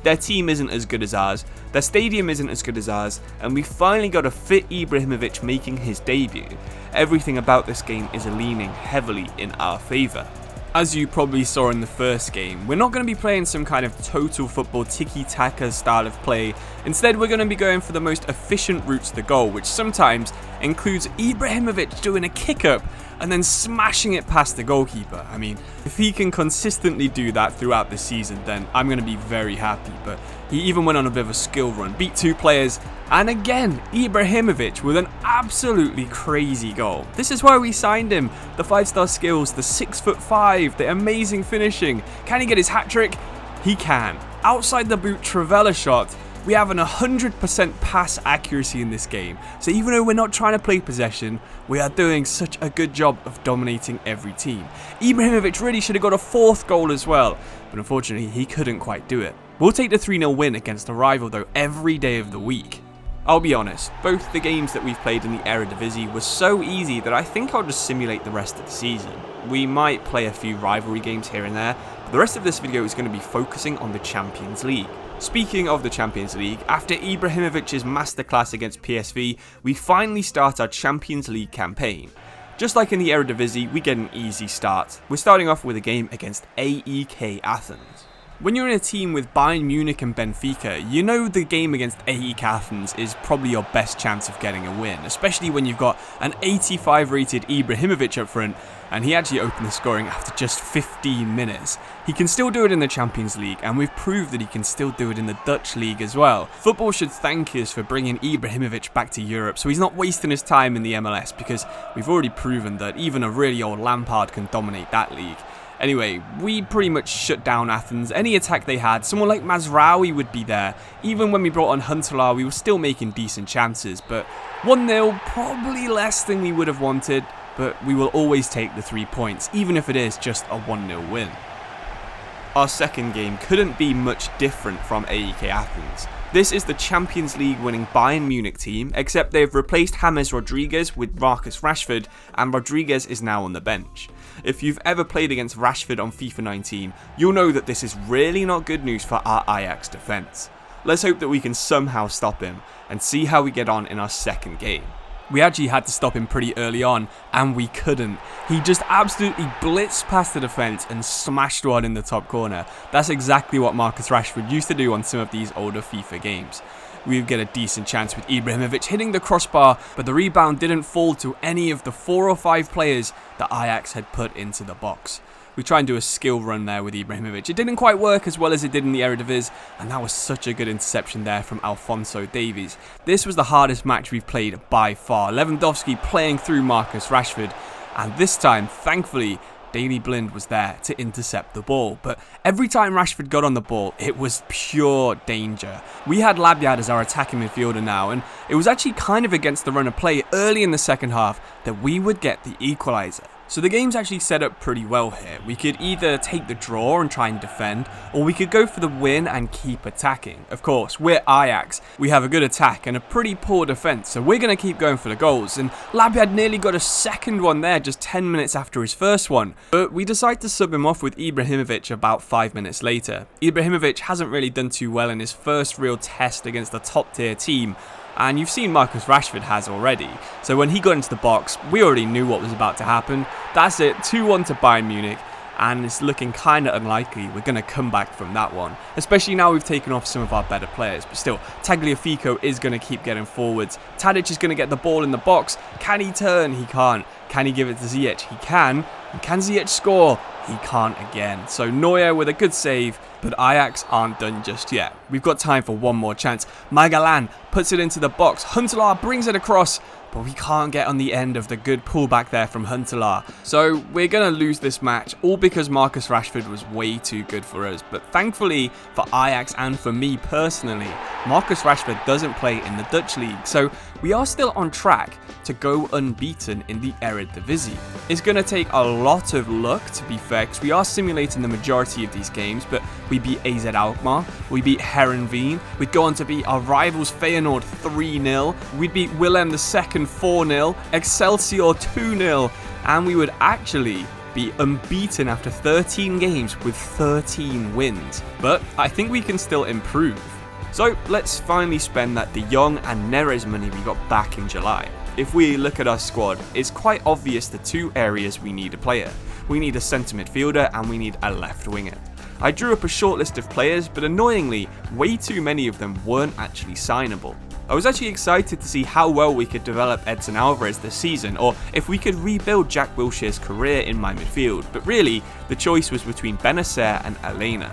Speaker 1: Their team isn't as good as ours, their stadium isn't as good as ours, and we finally got a fit Ibrahimovic making his debut. Everything about this game is leaning heavily in our favour. As you probably saw in the first game, we're not going to be playing some kind of total football tiki-taka style of play. Instead, we're going to be going for the most efficient route to the goal, which sometimes includes Ibrahimovic doing a kick-up and then smashing it past the goalkeeper. I mean, if he can consistently do that throughout the season, then I'm going to be very happy. But he even went on a bit of a skill run, beat 2 players, and again, Ibrahimovic with an absolutely crazy goal. This is why we signed him. The 5-star skills, the 6'5", the amazing finishing. Can he get his hat-trick? He can. Outside the boot Trivela shot. We have an 100% pass accuracy in this game, so even though we're not trying to play possession, we are doing such a good job of dominating every team. Ibrahimovic really should have got a 4th goal as well, but unfortunately he couldn't quite do it. We'll take the 3-0 win against a rival though every day of the week. I'll be honest, both the games that we've played in the Eredivisie were so easy that I think I'll just simulate the rest of the season. We might play a few rivalry games here and there, but the rest of this video is going to be focusing on the Champions League. Speaking of the Champions League, after Ibrahimovic's masterclass against PSV, we finally start our Champions League campaign. Just like in the Eredivisie, we get an easy start. We're starting off with a game against AEK Athens. When you're in a team with Bayern Munich and Benfica, you know the game against AEK Athens is probably your best chance of getting a win, especially when you've got an 85 rated Ibrahimovic up front, and he actually opened the scoring after just 15 minutes. He can still do it in the Champions League, and we've proved that he can still do it in the Dutch League as well. Football should thank us for bringing Ibrahimovic back to Europe, so he's not wasting his time in the MLS, because we've already proven that even a really old Lampard can dominate that league. Anyway, we pretty much shut down Athens. Any attack they had, someone like Mazraoui would be there. Even when we brought on Huntelaar, we were still making decent chances. But 1-0, probably less than we would have wanted. But we will always take the 3 points, even if it is just a 1-0 win. Our second game couldn't be much different from AEK Athens. This is the Champions League winning Bayern Munich team, except they've replaced James Rodriguez with Marcus Rashford, and Rodriguez is now on the bench. If you've ever played against Rashford on FIFA 19, you'll know that this is really not good news for our Ajax defence. Let's hope that we can somehow stop him, and see how we get on in our second game. We actually had to stop him pretty early on, and we couldn't. He just absolutely blitzed past the defence and smashed one in the top corner. That's exactly what Marcus Rashford used to do on some of these older FIFA games. We get a decent chance with Ibrahimovic hitting the crossbar, but the rebound didn't fall to any of the 4 or 5 players that Ajax had put into the box. We try and do a skill run there with Ibrahimovic. It didn't quite work as well as it did in the Eredivisie, and that was such a good interception there from Alphonso Davies. This was the hardest match we've played by far. Lewandowski playing through Marcus Rashford, and this time, thankfully, Daley Blind was there to intercept the ball, but every time Rashford got on the ball, it was pure danger. We had Labyad as our attacking midfielder now, and it was actually kind of against the run of play early in the second half that we would get the equaliser. So the game's actually set up pretty well here. We could either take the draw and try and defend, or we could go for the win and keep attacking. Of course, we're Ajax. We have a good attack and a pretty poor defense, so we're going to keep going for the goals. And Labiad nearly got a second one there just 10 minutes after his first one. But we decide to sub him off with Ibrahimovic about 5 minutes later. Ibrahimovic hasn't really done too well in his first real test against a top tier team. And you've seen Marcus Rashford has already. So when he got into the box, we already knew what was about to happen. That's it, 2-1 to Bayern Munich. And it's looking kind of unlikely we're going to come back from that one. Especially now we've taken off some of our better players. But still, Tagliafico is going to keep getting forwards. Tadic is going to get the ball in the box. Can he turn? He can't. Can he give it to Ziyech? He can. And can Ziyech score? He can't again. So Neuer with a good save, but Ajax aren't done just yet. We've got time for one more chance. Magalan puts it into the box. Huntelaar brings it across, but we can't get on the end of the good pullback there from Huntelaar. So we're going to lose this match, all because Marcus Rashford was way too good for us. But thankfully for Ajax and for me personally, Marcus Rashford doesn't play in the Dutch league. So we are still on track to go unbeaten in the Eredivisie. It's going to take a lot of luck, to be fair, because we are simulating the majority of these games, but we beat AZ Alkmaar, we beat Heerenveen, we'd go on to beat our rivals Feyenoord 3-0, we'd beat Willem II 4-0, Excelsior 2-0, and we would actually be unbeaten after 13 games with 13 wins. But I think we can still improve. So let's finally spend that De Jong and Neres money we got back in July. If we look at our squad, it's quite obvious the two areas we need a player. We need a centre midfielder and we need a left winger. I drew up a short list of players, but annoyingly, way too many of them weren't actually signable. I was actually excited to see how well we could develop Edson Alvarez this season, or if we could rebuild Jack Wilshere's career in my midfield, but really, the choice was between Benacer and Elena.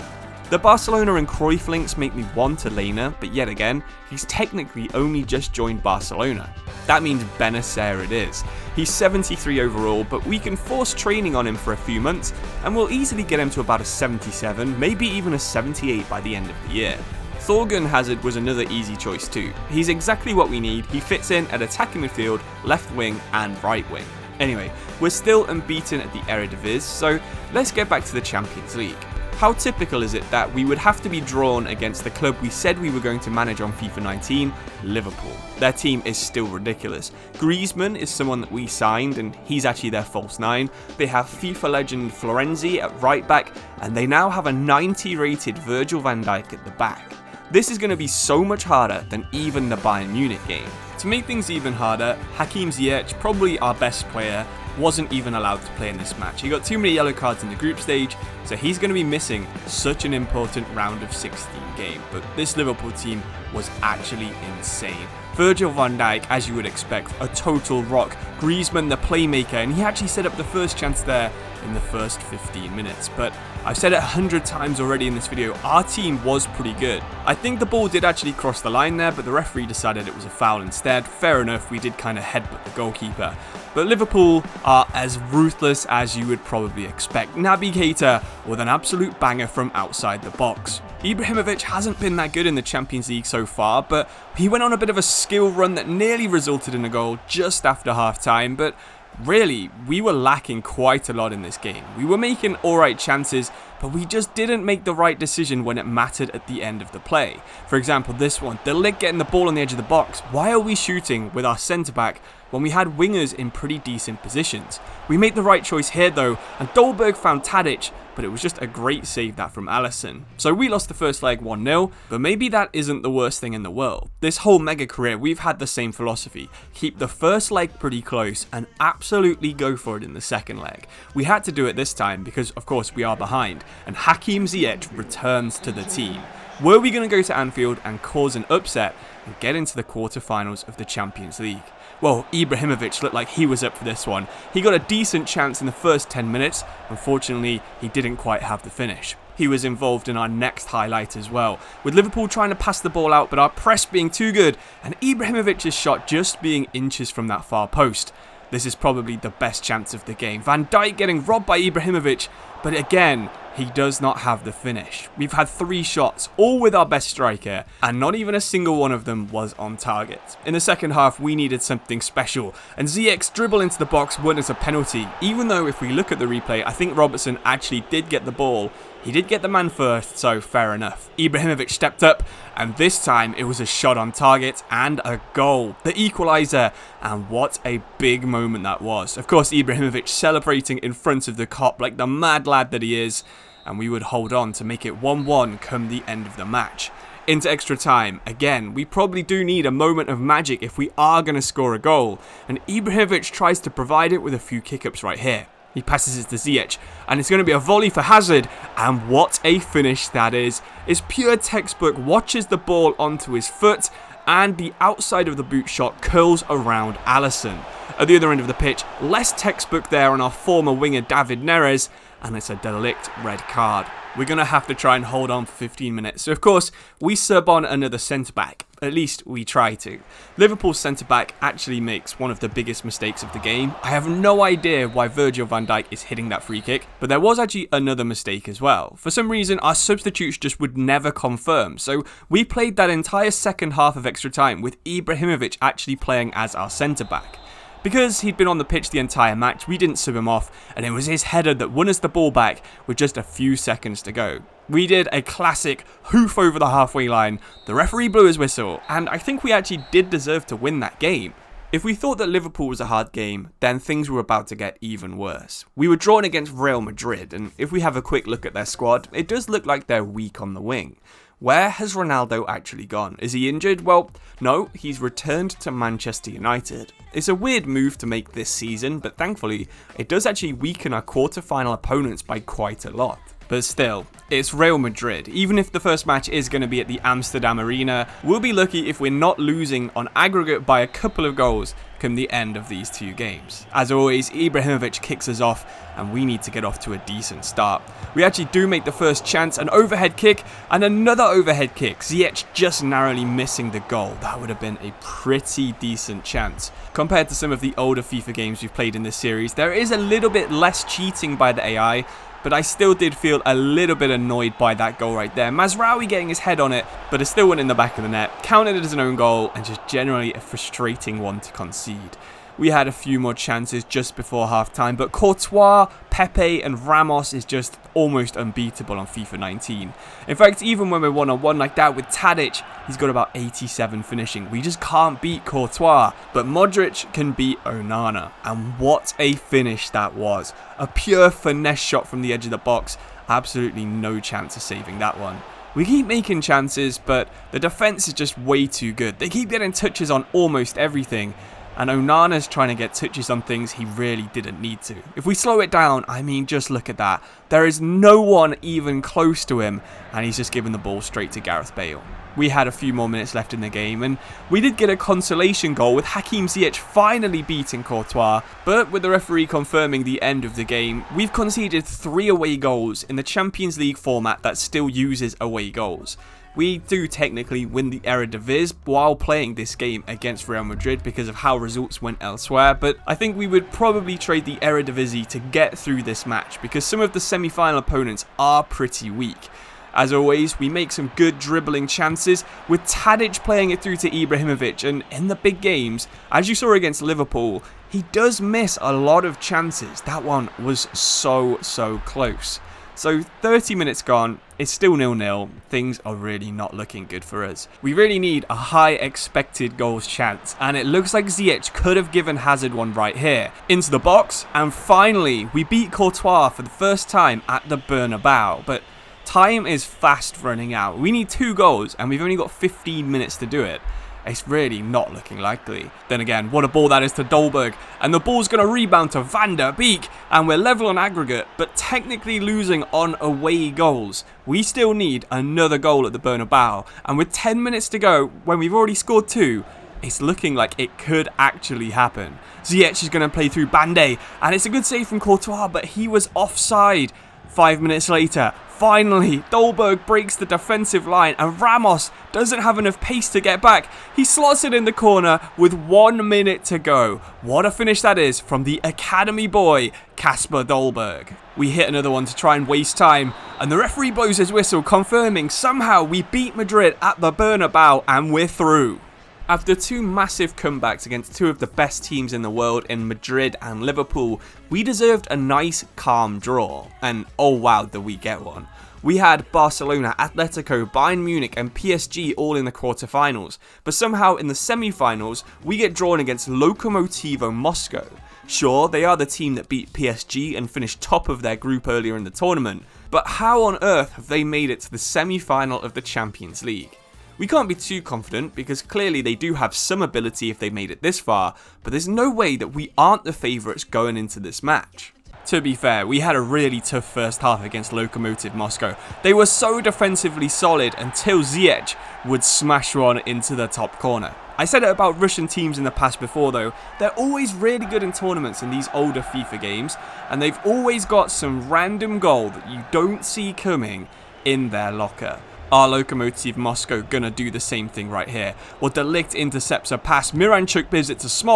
Speaker 1: The Barcelona and Cruyff links make me want Elena, but yet again, he's technically only just joined Barcelona. That means Benacer it is. He's 73 overall, but we can force training on him for a few months, and we'll easily get him to about a 77, maybe even a 78 by the end of the year. Thorgan Hazard was another easy choice too. He's exactly what we need. He fits in at attacking midfield, left wing and right wing. Anyway, we're still unbeaten at the Eredivisie, so let's get back to the Champions League. How typical is it that we would have to be drawn against the club we said we were going to manage on FIFA 19, Liverpool? Their team is still ridiculous. Griezmann is someone that we signed and he's actually their false 9. They have FIFA legend Florenzi at right back and they now have a 90 rated Virgil van Dijk at the back. This is going to be so much harder than even the Bayern Munich game. To make things even harder, Hakim Ziyech, probably our best player, wasn't even allowed to play in this match. He got too many yellow cards in the group stage, so he's going to be missing such an important round of 16 game. But this Liverpool team was actually insane. Virgil van Dijk, as you would expect, a total rock. Griezmann, the playmaker, and he actually set up the first chance there in the first 15 minutes. But I've said it 100 times already in this video, our team was pretty good. I think the ball did actually cross the line there, but the referee decided it was a foul instead. Fair enough, we did kind of headbutt the goalkeeper. But Liverpool are as ruthless as you would probably expect. Naby Keita with an absolute banger from outside the box. Ibrahimovic hasn't been that good in the Champions League so far, but he went on a bit of a skill run that nearly resulted in a goal just after half time, but really, we were lacking quite a lot in this game. We were making alright chances, but we just didn't make the right decision when it mattered at the end of the play. For example, this one, De Ligt getting the ball on the edge of the box. Why are we shooting with our centre-back when we had wingers in pretty decent positions? We made the right choice here though, and Dolberg found Tadic, but it was just a great save that from Alisson. So we lost the first leg 1-0, but maybe that isn't the worst thing in the world. This whole mega career, we've had the same philosophy. Keep the first leg pretty close and absolutely go for it in the second leg. We had to do it this time because, of course, we are behind, and Hakim Ziyech returns to the team. Were we going to go to Anfield and cause an upset and get into the quarterfinals of the Champions League? Well, Ibrahimovic looked like he was up for this one. He got a decent chance in the first 10 minutes. Unfortunately, he didn't quite have the finish. He was involved in our next highlight as well, with Liverpool trying to pass the ball out, but our press being too good, and Ibrahimovic's shot just being inches from that far post. This is probably the best chance of the game. Van Dijk getting robbed by Ibrahimovic, but again, he does not have the finish. We've had 3 shots, all with our best striker, and not even a single one of them was on target. In the second half, we needed something special, and Ziyech's dribble into the box won us a penalty, even though if we look at the replay, I think Robertson actually did get the ball. He did get the man first, so fair enough. Ibrahimovic stepped up, and this time it was a shot on target and a goal. The equaliser, and what a big moment that was. Of course, Ibrahimovic celebrating in front of the cop like the mad lad that he is, and we would hold on to make it 1-1 come the end of the match. Into extra time, again, we probably do need a moment of magic if we are going to score a goal, and Ibrahimovic tries to provide it with a few kick-ups right here. He passes it to Ziyech, and it's going to be a volley for Hazard, and what a finish that is. It's pure textbook, watches the ball onto his foot, and the outside of the boot shot curls around Alisson. At the other end of the pitch, less textbook there on our former winger David Neres, and it's a delict red card. We're going to have to try and hold on for 15 minutes. So, of course, we sub on another centre-back. At least we try to. Liverpool's centre-back actually makes one of the biggest mistakes of the game. I have no idea why Virgil van Dijk is hitting that free kick, but there was actually another mistake as well. For some reason, our substitutes just would never confirm. So we played that entire second half of extra time with Ibrahimovic actually playing as our centre-back. Because he'd been on the pitch the entire match, we didn't sub him off, and it was his header that won us the ball back with just a few seconds to go. We did a classic hoof over the halfway line, the referee blew his whistle, and I think we actually did deserve to win that game. If we thought that Liverpool was a hard game, then things were about to get even worse. We were drawn against Real Madrid, and if we have a quick look at their squad, it does look like they're weak on the wing. Where has Ronaldo actually gone? Is he injured? Well, no, he's returned to Manchester United. It's a weird move to make this season, but thankfully, it does actually weaken our quarter-final opponents by quite a lot. But still, it's Real Madrid. Even if the first match is going to be at the Amsterdam Arena, we'll be lucky if we're not losing on aggregate by a couple of goals come the end of these 2 games. As always, Ibrahimovic kicks us off, and we need to get off to a decent start. We actually do make the first chance, an overhead kick, and another overhead kick. Ziyech just narrowly missing the goal. That would have been a pretty decent chance. Compared to some of the older FIFA games we've played in this series, there is a little bit less cheating by the AI, but I still did feel a little bit annoyed by that goal right there. Mazraoui getting his head on it, but it still went in the back of the net, counted it as an own goal, and just generally a frustrating one to concede. We had a few more chances just before half-time, but Courtois, Pepe and Ramos is just almost unbeatable on FIFA 19. In fact, even when we're one-on-one like that with Tadic, he's got about 87 finishing. We just can't beat Courtois, but Modric can beat Onana, and what a finish that was. A pure finesse shot from the edge of the box, absolutely no chance of saving that one. We keep making chances, but the defence is just way too good. They keep getting touches on almost everything, and Onana's trying to get touches on things he really didn't need to. If we slow it down, I mean, just look at that. There is no one even close to him, and he's just giving the ball straight to Gareth Bale. We had a few more minutes left in the game, and we did get a consolation goal with Hakim Ziyech finally beating Courtois, but with the referee confirming the end of the game, we've conceded 3 away goals in the Champions League format that still uses away goals. We do technically win the Eredivisie while playing this game against Real Madrid because of how results went elsewhere, but I think we would probably trade the Eredivisie to get through this match because some of the semi-final opponents are pretty weak. As always, we make some good dribbling chances with Tadic playing it through to Ibrahimovic, and in the big games, as you saw against Liverpool, he does miss a lot of chances. That one was so close. So 30 minutes gone, it's still 0-0, things are really not looking good for us. We really need a high expected goals chance, and it looks like Ziyech could have given Hazard one right here. Into the box, and finally, we beat Courtois for the first time at the Bernabeu, but time is fast running out. We need 2 goals, and we've only got 15 minutes to do it. It's really not looking likely. Then again, what a ball that is to Dolberg, and the ball's going to rebound to Van der Beek, and we're level on aggregate, but technically losing on away goals. We still need another goal at the Bernabeu, and with 10 minutes to go, when we've already scored 2, it's looking like it could actually happen. Ziyech is going to play through Bande, and it's a good save from Courtois, but he was offside. 5 minutes later, finally, Dolberg breaks the defensive line and Ramos doesn't have enough pace to get back. He slots it in the corner with 1 minute to go. What a finish that is from the academy boy, Kasper Dolberg. We hit another one to try and waste time, and the referee blows his whistle, confirming somehow we beat Madrid at the Bernabeu and we're through. After two massive comebacks against two of the best teams in the world in Madrid and Liverpool, we deserved a nice, calm draw. And oh wow, did we get one. We had Barcelona, Atletico, Bayern Munich and PSG all in the quarterfinals, but somehow in the semi-finals, we get drawn against Lokomotiv Moscow. Sure, they are the team that beat PSG and finished top of their group earlier in the tournament, but how on earth have they made it to the semi-final of the Champions League? We can't be too confident because clearly they do have some ability if they made it this far, but there's no way that we aren't the favourites going into this match. To be fair, we had a really tough first half against Lokomotiv Moscow. They were so defensively solid until Ziyech would smash one into the top corner. I said it about Russian teams in the past before though, they're always really good in tournaments in these older FIFA games, and they've always got some random goal that you don't see coming in their locker. Are Lokomotiv Moscow gonna do the same thing right here? Well, De Ligt intercepts a pass, Miranchuk gives it to Smolarek.